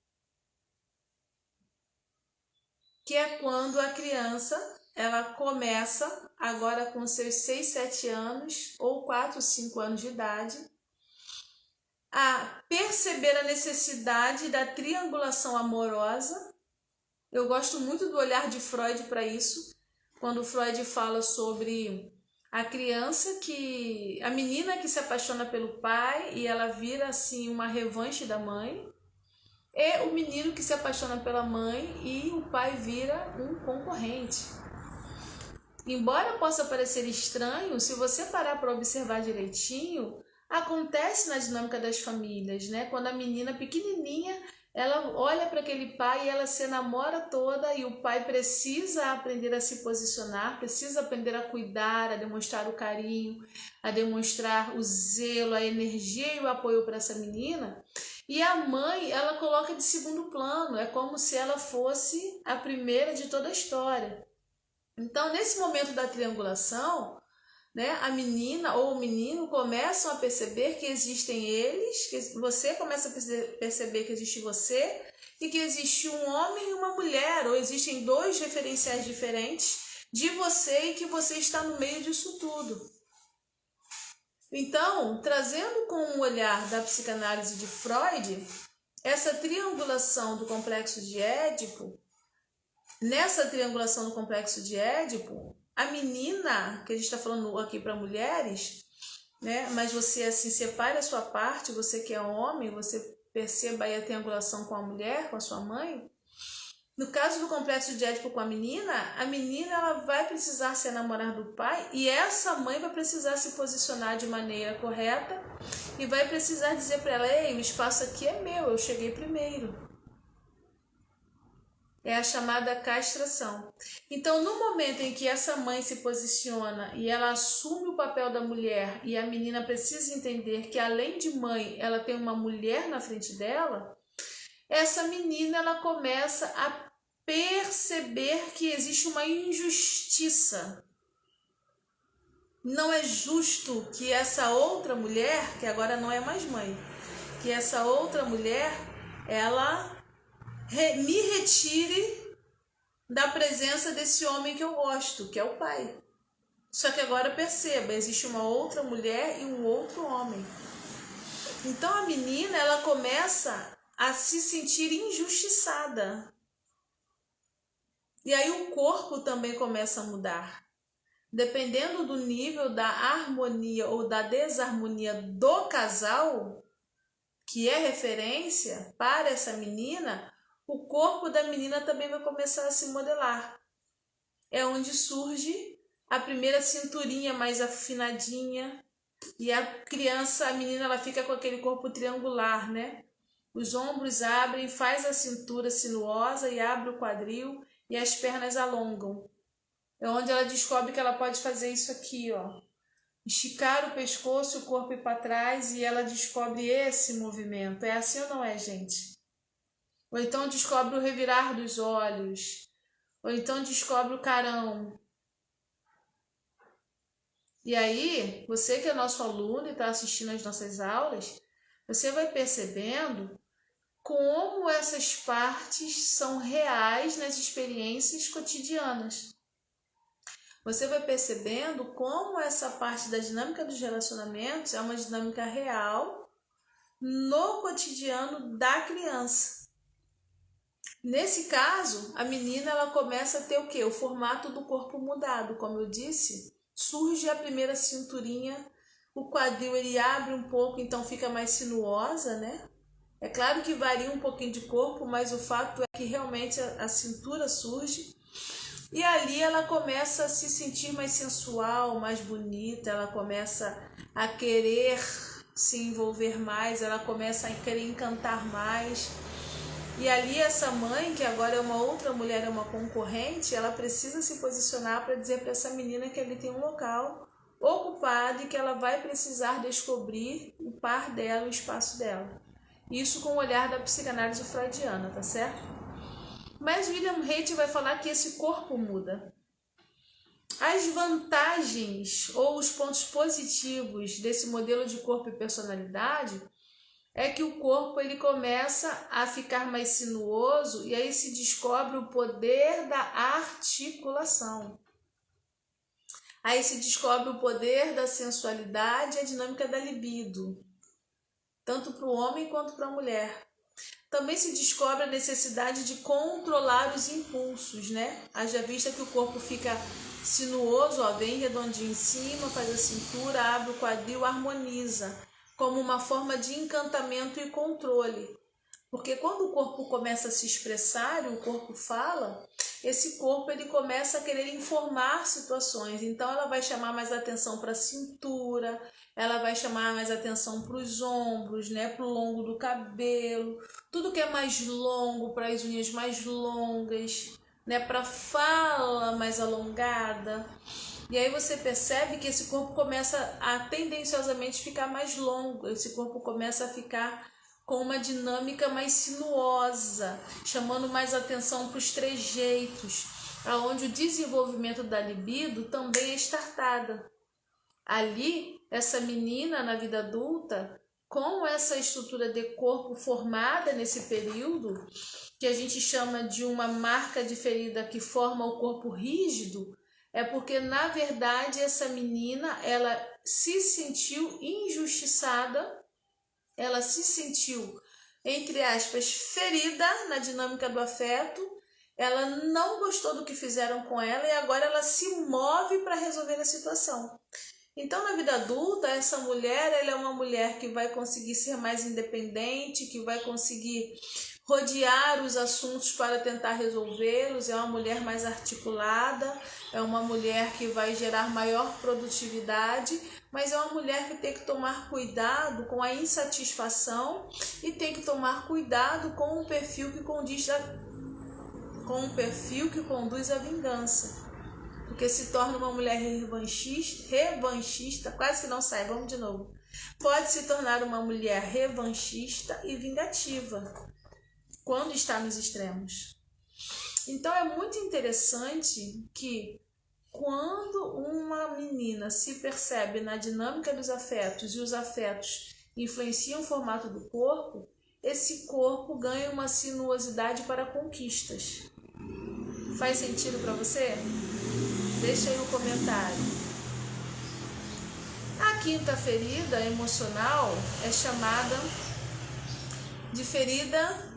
que é quando a criança ela começa, agora com seus 6, 7 anos ou 4, 5 anos de idade, a perceber a necessidade da triangulação amorosa. Eu gosto muito do olhar de Freud para isso, quando Freud fala sobre a criança a menina que se apaixona pelo pai e ela vira assim uma revanche da mãe, e o menino que se apaixona pela mãe e o pai vira um concorrente. Embora possa parecer estranho, se você parar para observar direitinho, acontece na dinâmica das famílias, né? Quando a menina pequenininha, ela olha para aquele pai e ela se enamora toda, e o pai precisa aprender a se posicionar, precisa aprender a cuidar, a demonstrar o carinho, a demonstrar o zelo, a energia e o apoio para essa menina. E a mãe, ela coloca de segundo plano, é como se ela fosse a primeira de toda a história. Então, nesse momento da triangulação, né, a menina ou o menino começam a perceber que existem eles, que você começa a perceber que existe você e que existe um homem e uma mulher, ou existem dois referenciais diferentes de você e que você está no meio disso tudo. Então, trazendo com o olhar da psicanálise de Freud, essa triangulação do complexo de Édipo, nessa triangulação do complexo de Édipo, a menina, que a gente está falando aqui para mulheres, né? Mas você assim separe a sua parte, você que é homem, você perceba aí a triangulação com a mulher, com a sua mãe. No caso do complexo de Édipo com a menina ela vai precisar se enamorar do pai e essa mãe vai precisar se posicionar de maneira correta e vai precisar dizer para ela: ei, o espaço aqui é meu, eu cheguei primeiro. É a chamada castração. Então, no momento em que essa mãe se posiciona e ela assume o papel da mulher e a menina precisa entender que, além de mãe, ela tem uma mulher na frente dela, essa menina ela começa a perceber que existe uma injustiça. Não é justo que essa outra mulher, que agora não é mais mãe, que essa outra mulher, ela me retire da presença desse homem que eu gosto, que é o pai. Só que agora perceba, existe uma outra mulher e um outro homem. Então a menina, ela começa a se sentir injustiçada. E aí o corpo também começa a mudar. Dependendo do nível da harmonia ou da desarmonia do casal, que é referência para essa menina, o corpo da menina também vai começar a se modelar. É onde surge a primeira cinturinha mais afinadinha e a criança, a menina, ela fica com aquele corpo triangular, né? Os ombros abrem, faz a cintura sinuosa e abre o quadril e as pernas alongam. É onde ela descobre que ela pode fazer isso aqui, ó. Esticar o pescoço, o corpo ir para trás e ela descobre esse movimento. É assim ou não é, gente? Ou então descobre o revirar dos olhos. Ou então descobre o carão. E aí, você que é nosso aluno e está assistindo às nossas aulas, você vai percebendo como essas partes são reais nas experiências cotidianas. Você vai percebendo como essa parte da dinâmica dos relacionamentos é uma dinâmica real no cotidiano da criança. Nesse caso, a menina ela começa a ter o quê? O formato do corpo mudado, como eu disse. Surge a primeira cinturinha, o quadril ele abre um pouco, então fica mais sinuosa, né? É claro que varia um pouquinho de corpo, mas o fato é que realmente a cintura surge. E ali ela começa a se sentir mais sensual, mais bonita, ela começa a querer se envolver mais, ela começa a querer encantar mais. E ali essa mãe, que agora é uma outra mulher, é uma concorrente, ela precisa se posicionar para dizer para essa menina que ali tem um local ocupado e que ela vai precisar descobrir o par dela, o espaço dela. Isso com o olhar da psicanálise freudiana, tá certo? Mas William Haidt vai falar que esse corpo muda. As vantagens ou os pontos positivos desse modelo de corpo e personalidade é que o corpo ele começa a ficar mais sinuoso e aí se descobre o poder da articulação. Aí se descobre o poder da sensualidade e a dinâmica da libido, tanto para o homem quanto para a mulher. Também se descobre a necessidade de controlar os impulsos, né? Haja vista que o corpo fica sinuoso, ó, bem redondinho em cima, faz a cintura, abre o quadril, harmoniza, como uma forma de encantamento e controle. Porque quando o corpo começa a se expressar e o corpo fala, esse corpo ele começa a querer informar situações. Então ela vai chamar mais atenção para a cintura, ela vai chamar mais atenção para os ombros, né? Para o longo do cabelo, tudo que é mais longo, para as unhas mais longas, né? Para a fala mais alongada. E aí você percebe que esse corpo começa a tendenciosamente ficar mais longo, esse corpo começa a ficar com uma dinâmica mais sinuosa, chamando mais atenção para os trejeitos, aonde o desenvolvimento da libido também é startada. Ali, essa menina na vida adulta, com essa estrutura de corpo formada nesse período, que a gente chama de uma marca de ferida que forma o corpo rígido, é porque, na verdade, essa menina, ela se sentiu injustiçada, ela se sentiu, entre aspas, ferida na dinâmica do afeto, ela não gostou do que fizeram com ela e agora ela se move para resolver a situação. Então, na vida adulta, essa mulher, ela é uma mulher que vai conseguir ser mais independente, que vai conseguir rodear os assuntos para tentar resolvê-los, é uma mulher mais articulada, é uma mulher que vai gerar maior produtividade, mas é uma mulher que tem que tomar cuidado com a insatisfação e tem que tomar cuidado com o perfil que conduz à vingança. Porque se torna uma mulher revanchista, quase que não sai, vamos de novo. Pode se tornar uma mulher revanchista e vingativa, quando está nos extremos. Então é muito interessante que quando uma menina se percebe na dinâmica dos afetos e os afetos influenciam o formato do corpo, esse corpo ganha uma sinuosidade para conquistas. Faz sentido para você? Deixa aí no comentário. A quinta ferida emocional é chamada de ferida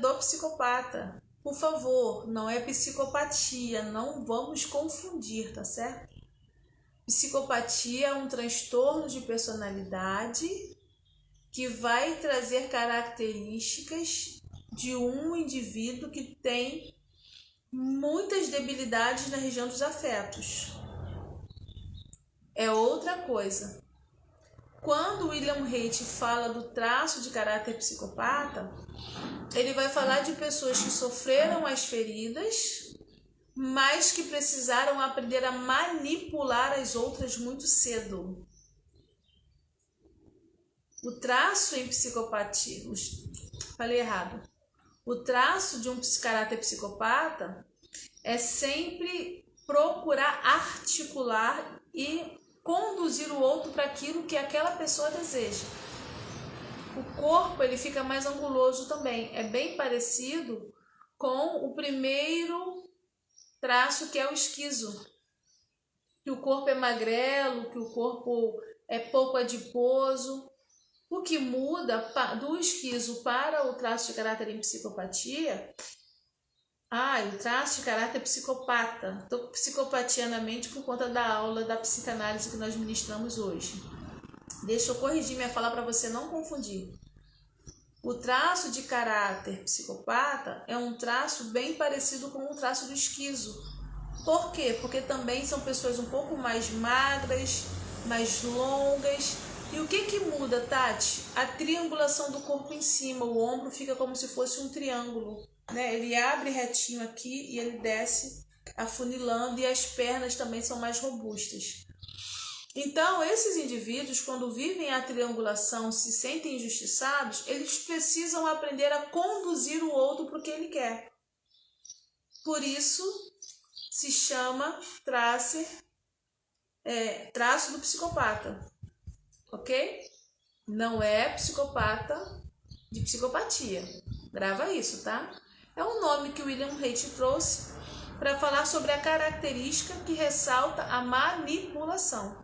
do psicopata. Por favor, não é psicopatia, não vamos confundir, tá certo? Psicopatia é um transtorno de personalidade que vai trazer características de um indivíduo que tem muitas debilidades na região dos afetos. É outra coisa. Quando William Haidt fala do traço de caráter psicopata, ele vai falar de pessoas que sofreram as feridas, mas que precisaram aprender a manipular as outras muito cedo. O traço em psicopatia... Falei errado. O traço de um caráter psicopata é sempre procurar articular e conduzir o outro para aquilo que aquela pessoa deseja. O corpo ele fica mais anguloso também. É bem parecido com o primeiro traço, que é o esquizo. Que o corpo é magrelo, que o corpo é pouco adiposo. O que muda do esquizo para o traço de caráter em psicopatia... o traço de caráter psicopata. Estou com psicopatia na mente por conta da aula da psicanálise que nós ministramos hoje. Deixa eu corrigir minha fala para você não confundir. O traço de caráter psicopata é um traço bem parecido com o traço do esquizo. Por quê? Porque também são pessoas um pouco mais magras, mais longas. E o que muda, Tati? A triangulação do corpo em cima. O ombro fica como se fosse um triângulo, né? Ele abre retinho aqui e ele desce afunilando, e as pernas também são mais robustas. Então, esses indivíduos, quando vivem a triangulação, se sentem injustiçados, eles precisam aprender a conduzir o outro para o que ele quer. Por isso, se chama traço do psicopata. Ok? Não é psicopata de psicopatia. Grava isso, tá? É um nome que o William Haidt trouxe para falar sobre a característica que ressalta a manipulação.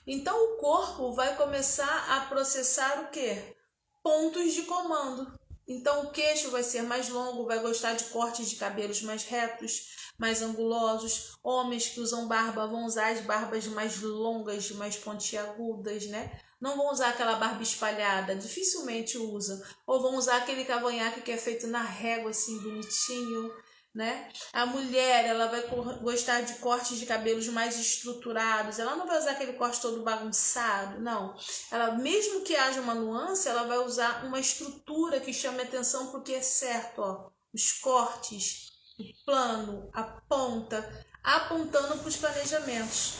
Então, o corpo vai começar a processar o quê? Pontos de comando. Então, o queixo vai ser mais longo, vai gostar de cortes de cabelos mais retos, mais angulosos. Homens que usam barba vão usar as barbas mais longas, mais pontiagudas, né? Não vão usar aquela barba espalhada, dificilmente usam. Ou vão usar aquele cavanhaque que é feito na régua, assim, bonitinho. né? A mulher, ela vai gostar de cortes de cabelos mais estruturados, ela não vai usar aquele corte todo bagunçado, não. Ela, mesmo que haja uma nuance, ela vai usar uma estrutura que chame atenção porque é certo, ó, os cortes, o plano, a ponta, apontando para os planejamentos.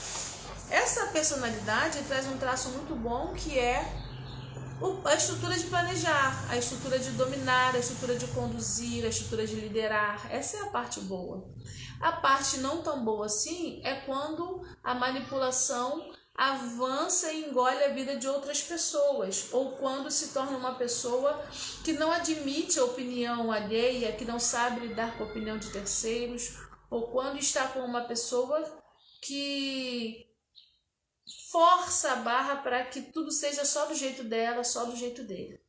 Essa personalidade traz um traço muito bom que é a estrutura de planejar, a estrutura de dominar, a estrutura de conduzir, a estrutura de liderar. Essa é a parte boa. A parte não tão boa assim é quando a manipulação avança e engole a vida de outras pessoas, ou quando se torna uma pessoa que não admite a opinião alheia, que não sabe lidar com a opinião de terceiros, ou quando está com uma pessoa que força a barra para que tudo seja só do jeito dela, só do jeito dele.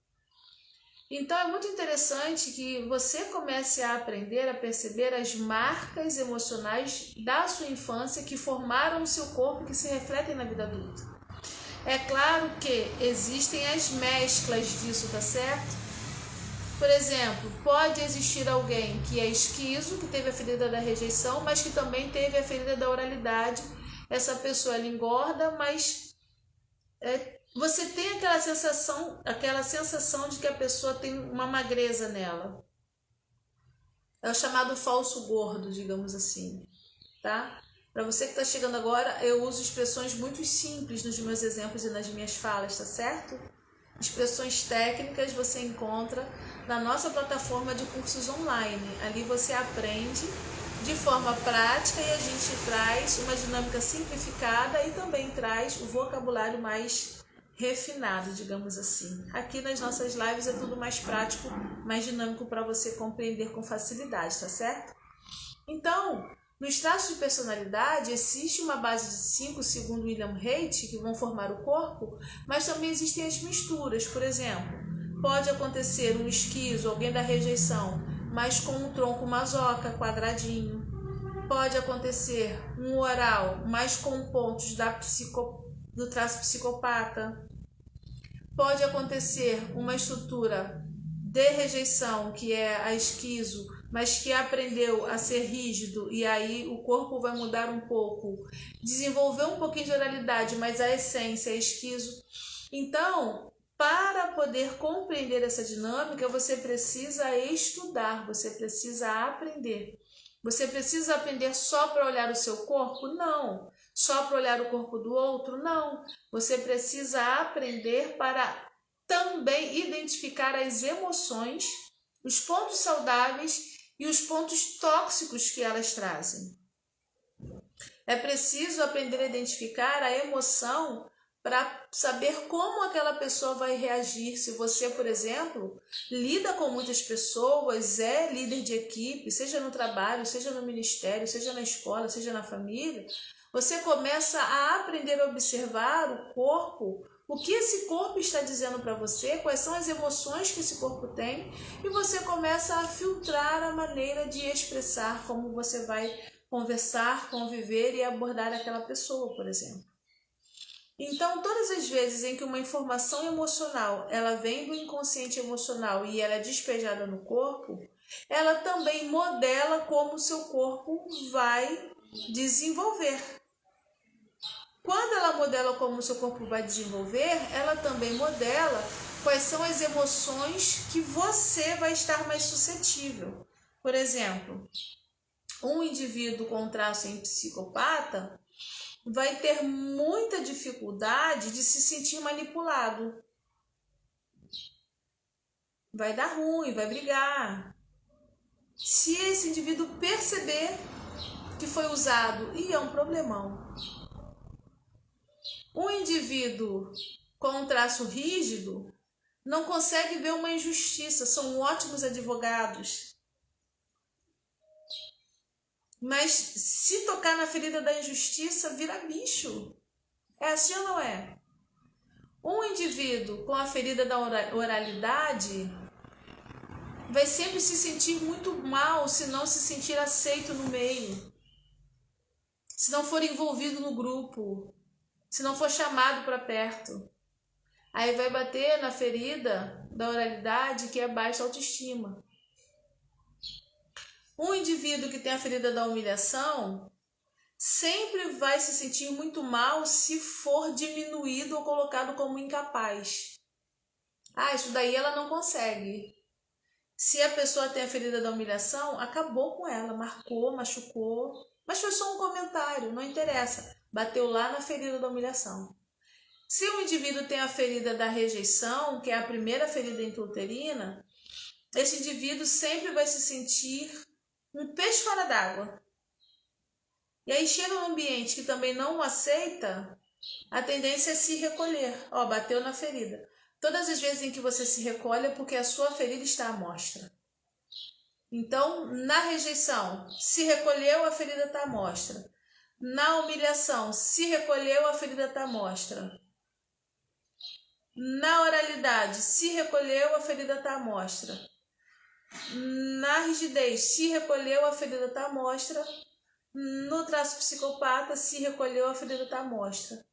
Então é muito interessante que você comece a aprender a perceber as marcas emocionais da sua infância que formaram o seu corpo e que se refletem na vida adulta. É claro que existem as mesclas disso, tá certo? Por exemplo, pode existir alguém que é esquizo, que teve a ferida da rejeição, mas que também teve a ferida da oralidade. Essa pessoa ela engorda, mas você tem aquela sensação de que a pessoa tem uma magreza nela. É o chamado falso gordo, digamos assim, tá? Para você que está chegando agora, eu uso expressões muito simples nos meus exemplos e nas minhas falas, tá certo? Expressões técnicas você encontra na nossa plataforma de cursos online. Ali você aprende de forma prática e a gente traz uma dinâmica simplificada e também traz o vocabulário mais refinado, digamos assim. Aqui nas nossas lives é tudo mais prático, mais dinâmico para você compreender com facilidade, tá certo? Então, nos traços de personalidade existe uma base de 5, segundo William Haidt, que vão formar o corpo, mas também existem as misturas. Por exemplo, pode acontecer um esquizo, alguém da rejeição, mas com um tronco masoca, quadradinho. Pode acontecer um oral, mas com pontos do traço psicopata. Pode acontecer uma estrutura de rejeição, que é a esquizo, mas que aprendeu a ser rígido e aí o corpo vai mudar um pouco. Desenvolver um pouquinho de oralidade, mas a essência é esquizo. Então, para poder compreender essa dinâmica, você precisa estudar, você precisa aprender. Você precisa aprender só para olhar o seu corpo? Não. Só para olhar o corpo do outro? Não. Você precisa aprender para também identificar as emoções, os pontos saudáveis e os pontos tóxicos que elas trazem. É preciso aprender a identificar a emoção para saber como aquela pessoa vai reagir. Se você, por exemplo, lida com muitas pessoas, é líder de equipe, seja no trabalho, seja no ministério, seja na escola, seja na família, você começa a aprender a observar o corpo, o que esse corpo está dizendo para você, quais são as emoções que esse corpo tem, e você começa a filtrar a maneira de expressar como você vai conversar, conviver e abordar aquela pessoa, por exemplo. Então, todas as vezes em que uma informação emocional ela vem do inconsciente emocional e ela é despejada no corpo, ela também modela como o seu corpo vai desenvolver. Quando ela modela como o seu corpo vai desenvolver, ela também modela quais são as emoções que você vai estar mais suscetível. Por exemplo, um indivíduo com traço em psicopata vai ter muita dificuldade de se sentir manipulado. Vai dar ruim, vai brigar. Se esse indivíduo perceber que foi usado, e é um problemão. Um indivíduo com um traço rígido não consegue ver uma injustiça, são ótimos advogados. Mas se tocar na ferida da injustiça, vira bicho. É assim ou não é? Um indivíduo com a ferida da oralidade vai sempre se sentir muito mal se não se sentir aceito no meio, se não for envolvido no grupo, se não for chamado para perto. Aí vai bater na ferida da oralidade, que é baixa autoestima. Um indivíduo que tem a ferida da humilhação sempre vai se sentir muito mal se for diminuído ou colocado como incapaz. Isso daí ela não consegue. Se a pessoa tem a ferida da humilhação, acabou com ela, marcou, machucou, mas foi só um comentário, não interessa. Bateu lá na ferida da humilhação. Se o indivíduo tem a ferida da rejeição, que é a primeira ferida intrauterina, esse indivíduo sempre vai se sentir um peixe fora d'água. E aí chega um ambiente que também não o aceita, a tendência é se recolher. Bateu na ferida. Todas as vezes em que você se recolhe é porque a sua ferida está à mostra. Então, na rejeição, se recolheu, a ferida está à mostra. Na humilhação, se recolheu, a ferida está à mostra. Na oralidade, se recolheu, a ferida está à mostra. Na rigidez, se recolheu, a ferida está à mostra. No traço psicopata, se recolheu, a ferida está à mostra.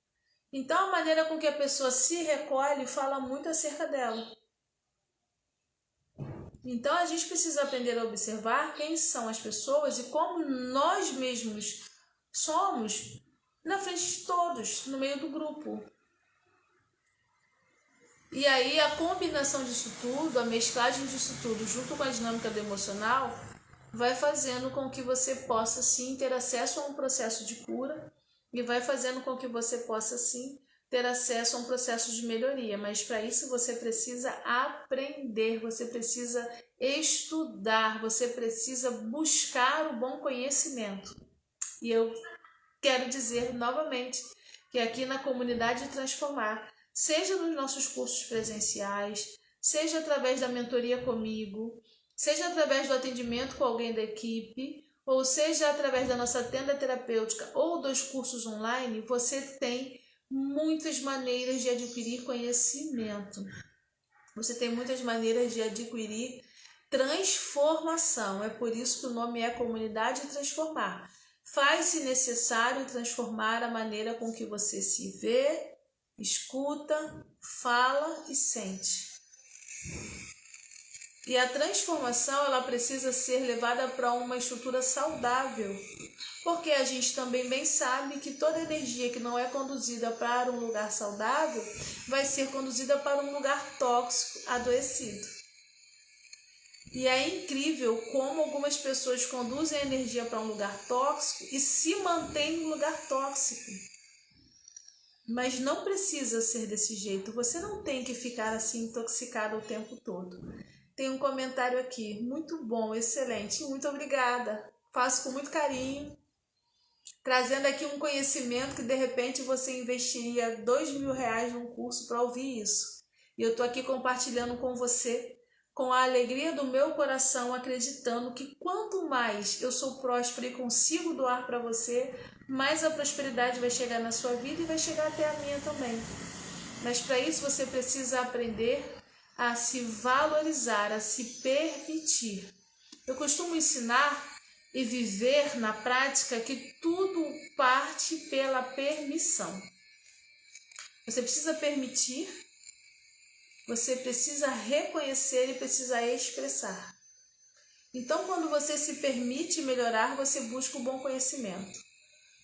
Então, a maneira com que a pessoa se recolhe fala muito acerca dela. Então, a gente precisa aprender a observar quem são as pessoas e como nós mesmos somos na frente de todos, no meio do grupo. E aí, a combinação disso tudo, a mesclagem disso tudo, junto com a dinâmica do emocional, vai fazendo com que você possa, sim, ter acesso a um processo de cura e vai fazendo com que você possa, sim, ter acesso a um processo de melhoria. Mas para isso você precisa aprender, você precisa estudar, você precisa buscar o bom conhecimento. E eu quero dizer novamente que aqui na Comunidade Transformar, seja nos nossos cursos presenciais, seja através da mentoria comigo, seja através do atendimento com alguém da equipe, ou seja através da nossa tenda terapêutica ou dos cursos online, você tem muitas maneiras de adquirir conhecimento. Você tem muitas maneiras de adquirir transformação. É por isso que o nome é Comunidade Transformar. Faz-se necessário transformar a maneira com que você se vê, escuta, fala e sente. E a transformação, ela precisa ser levada para uma estrutura saudável, porque a gente também bem sabe que toda energia que não é conduzida para um lugar saudável vai ser conduzida para um lugar tóxico, adoecido. E é incrível como algumas pessoas conduzem a energia para um lugar tóxico e se mantêm no lugar tóxico. Mas não precisa ser desse jeito, você não tem que ficar assim intoxicado o tempo todo. Tem um comentário aqui, muito bom, excelente, muito obrigada. Faço com muito carinho, trazendo aqui um conhecimento que de repente você investiria R$2.000 num curso para ouvir isso. E eu estou aqui compartilhando com você, com a alegria do meu coração, acreditando que quanto mais eu sou próspera e consigo doar para você, mais a prosperidade vai chegar na sua vida e vai chegar até a minha também. Mas para isso você precisa aprender a se valorizar, a se permitir. Eu costumo ensinar e viver na prática que tudo parte pela permissão. Você precisa permitir, você precisa reconhecer e precisa expressar. Então, quando você se permite melhorar, você busca o bom conhecimento.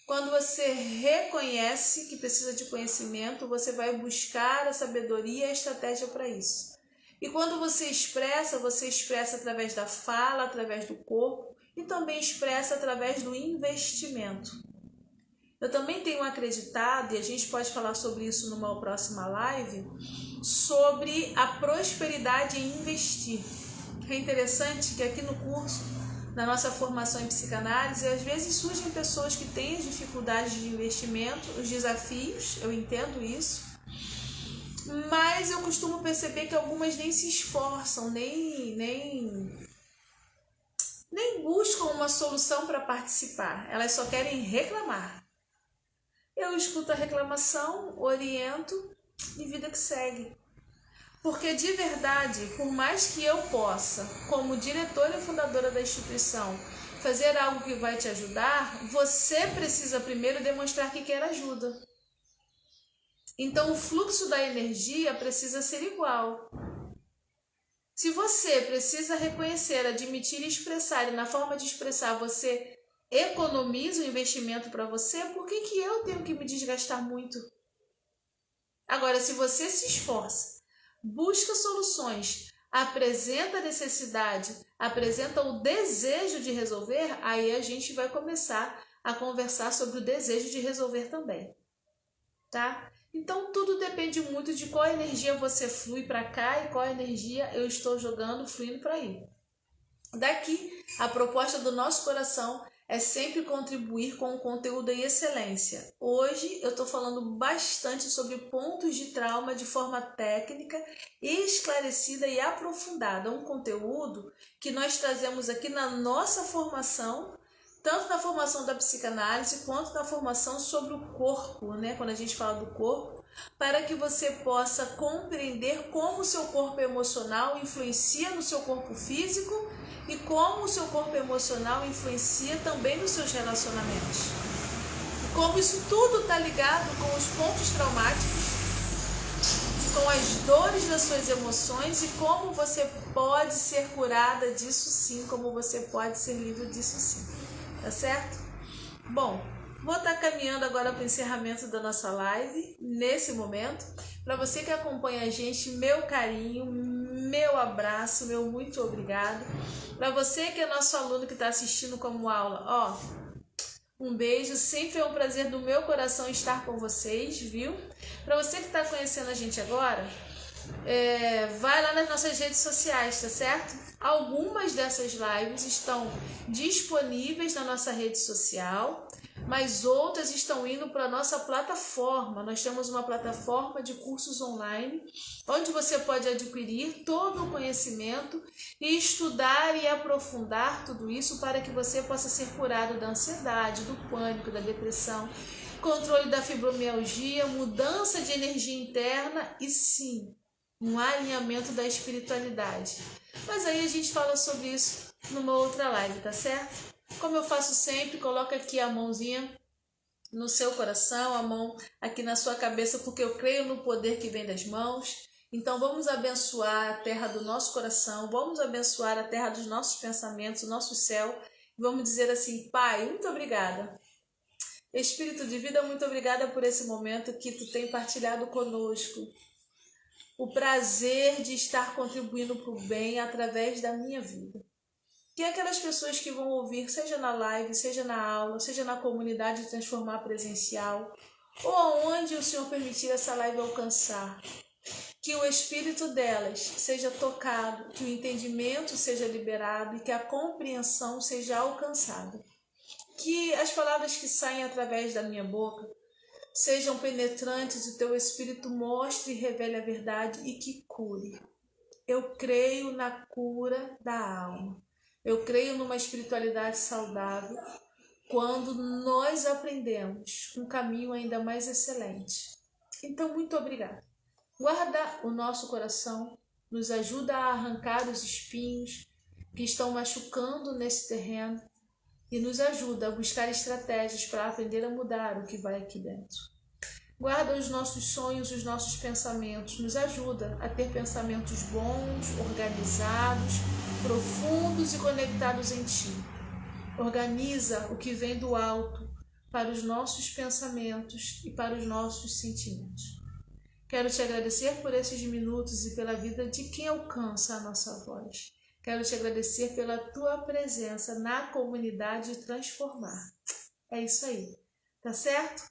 Quando você reconhece que precisa de conhecimento, você vai buscar a sabedoria e a estratégia para isso. E quando você expressa através da fala, através do corpo e também expressa através do investimento. Eu também tenho acreditado, e a gente pode falar sobre isso numa próxima live, sobre a prosperidade em investir. É interessante que aqui no curso, na nossa formação em psicanálise, às vezes surgem pessoas que têm as dificuldades de investimento, os desafios, eu entendo isso, mas eu costumo perceber que algumas nem se esforçam, nem buscam uma solução para participar, elas só querem reclamar. Eu escuto a reclamação, oriento e vida que segue. Porque de verdade, por mais que eu possa, como diretora e fundadora da instituição, fazer algo que vai te ajudar, você precisa primeiro demonstrar que quer ajuda. Então o fluxo da energia precisa ser igual. Se você precisa reconhecer, admitir e expressar, e na forma de expressar você economiza o investimento para você, por que eu tenho que me desgastar muito? Agora, se você se esforça, busca soluções, apresenta a necessidade, apresenta o desejo de resolver, aí a gente vai começar a conversar sobre o desejo de resolver também, tá? Então, tudo depende muito de qual energia você flui para cá e qual energia eu estou jogando, fluindo para aí. Daqui, a proposta do nosso coração é sempre contribuir com um conteúdo em excelência. Hoje eu estou falando bastante sobre pontos de trauma de forma técnica, esclarecida e aprofundada. Um conteúdo que nós trazemos aqui na nossa formação, tanto na formação da psicanálise quanto na formação sobre o corpo, né? Quando a gente fala do corpo, para que você possa compreender como o seu corpo emocional influencia no seu corpo físico e como o seu corpo emocional influencia também nos seus relacionamentos. E como isso tudo está ligado com os pontos traumáticos, com as dores das suas emoções e como você pode ser curada disso sim, como você pode ser livre disso sim. Tá certo? Bom, vou estar caminhando agora para o encerramento da nossa live, nesse momento. Para você que acompanha a gente, meu carinho, meu abraço, meu muito obrigado. Para você que é nosso aluno que está assistindo como aula, um beijo, sempre é um prazer do meu coração estar com vocês, viu? Para você que está conhecendo a gente agora, vai lá nas nossas redes sociais, tá certo? Algumas dessas lives estão disponíveis na nossa rede social, mas outras estão indo para a nossa plataforma. Nós temos uma plataforma de cursos online, onde você pode adquirir todo o conhecimento e estudar e aprofundar tudo isso para que você possa ser curado da ansiedade, do pânico, da depressão, controle da fibromialgia, mudança de energia interna e sim, um alinhamento da espiritualidade. Mas aí a gente fala sobre isso numa outra live, tá certo? Como eu faço sempre, coloca aqui a mãozinha no seu coração, a mão aqui na sua cabeça, porque eu creio no poder que vem das mãos. Então vamos abençoar a terra do nosso coração, vamos abençoar a terra dos nossos pensamentos, o nosso céu. Vamos dizer assim: Pai, muito obrigada. Espírito de vida, muito obrigada por esse momento que tu tem partilhado conosco. O prazer de estar contribuindo para o bem através da minha vida. Que aquelas pessoas que vão ouvir, seja na live, seja na aula, seja na comunidade Transformar Presencial, ou aonde o Senhor permitir essa live alcançar, que o espírito delas seja tocado, que o entendimento seja liberado e que a compreensão seja alcançada. Que as palavras que saem através da minha boca sejam penetrantes e teu Espírito mostre e revele a verdade e que cure. Eu creio na cura da alma. Eu creio numa espiritualidade saudável quando nós aprendemos um caminho ainda mais excelente. Então, muito obrigada. Guarda o nosso coração, nos ajuda a arrancar os espinhos que estão machucando nesse terreno e nos ajuda a buscar estratégias para aprender a mudar o que vai aqui dentro. Guarda os nossos sonhos, os nossos pensamentos, nos ajuda a ter pensamentos bons, organizados, profundos e conectados em Ti. Organiza o que vem do alto para os nossos pensamentos e para os nossos sentimentos. Quero te agradecer por esses minutos e pela vida de quem alcança a nossa voz. Quero te agradecer pela Tua presença na comunidade Transformar. É isso aí, tá certo?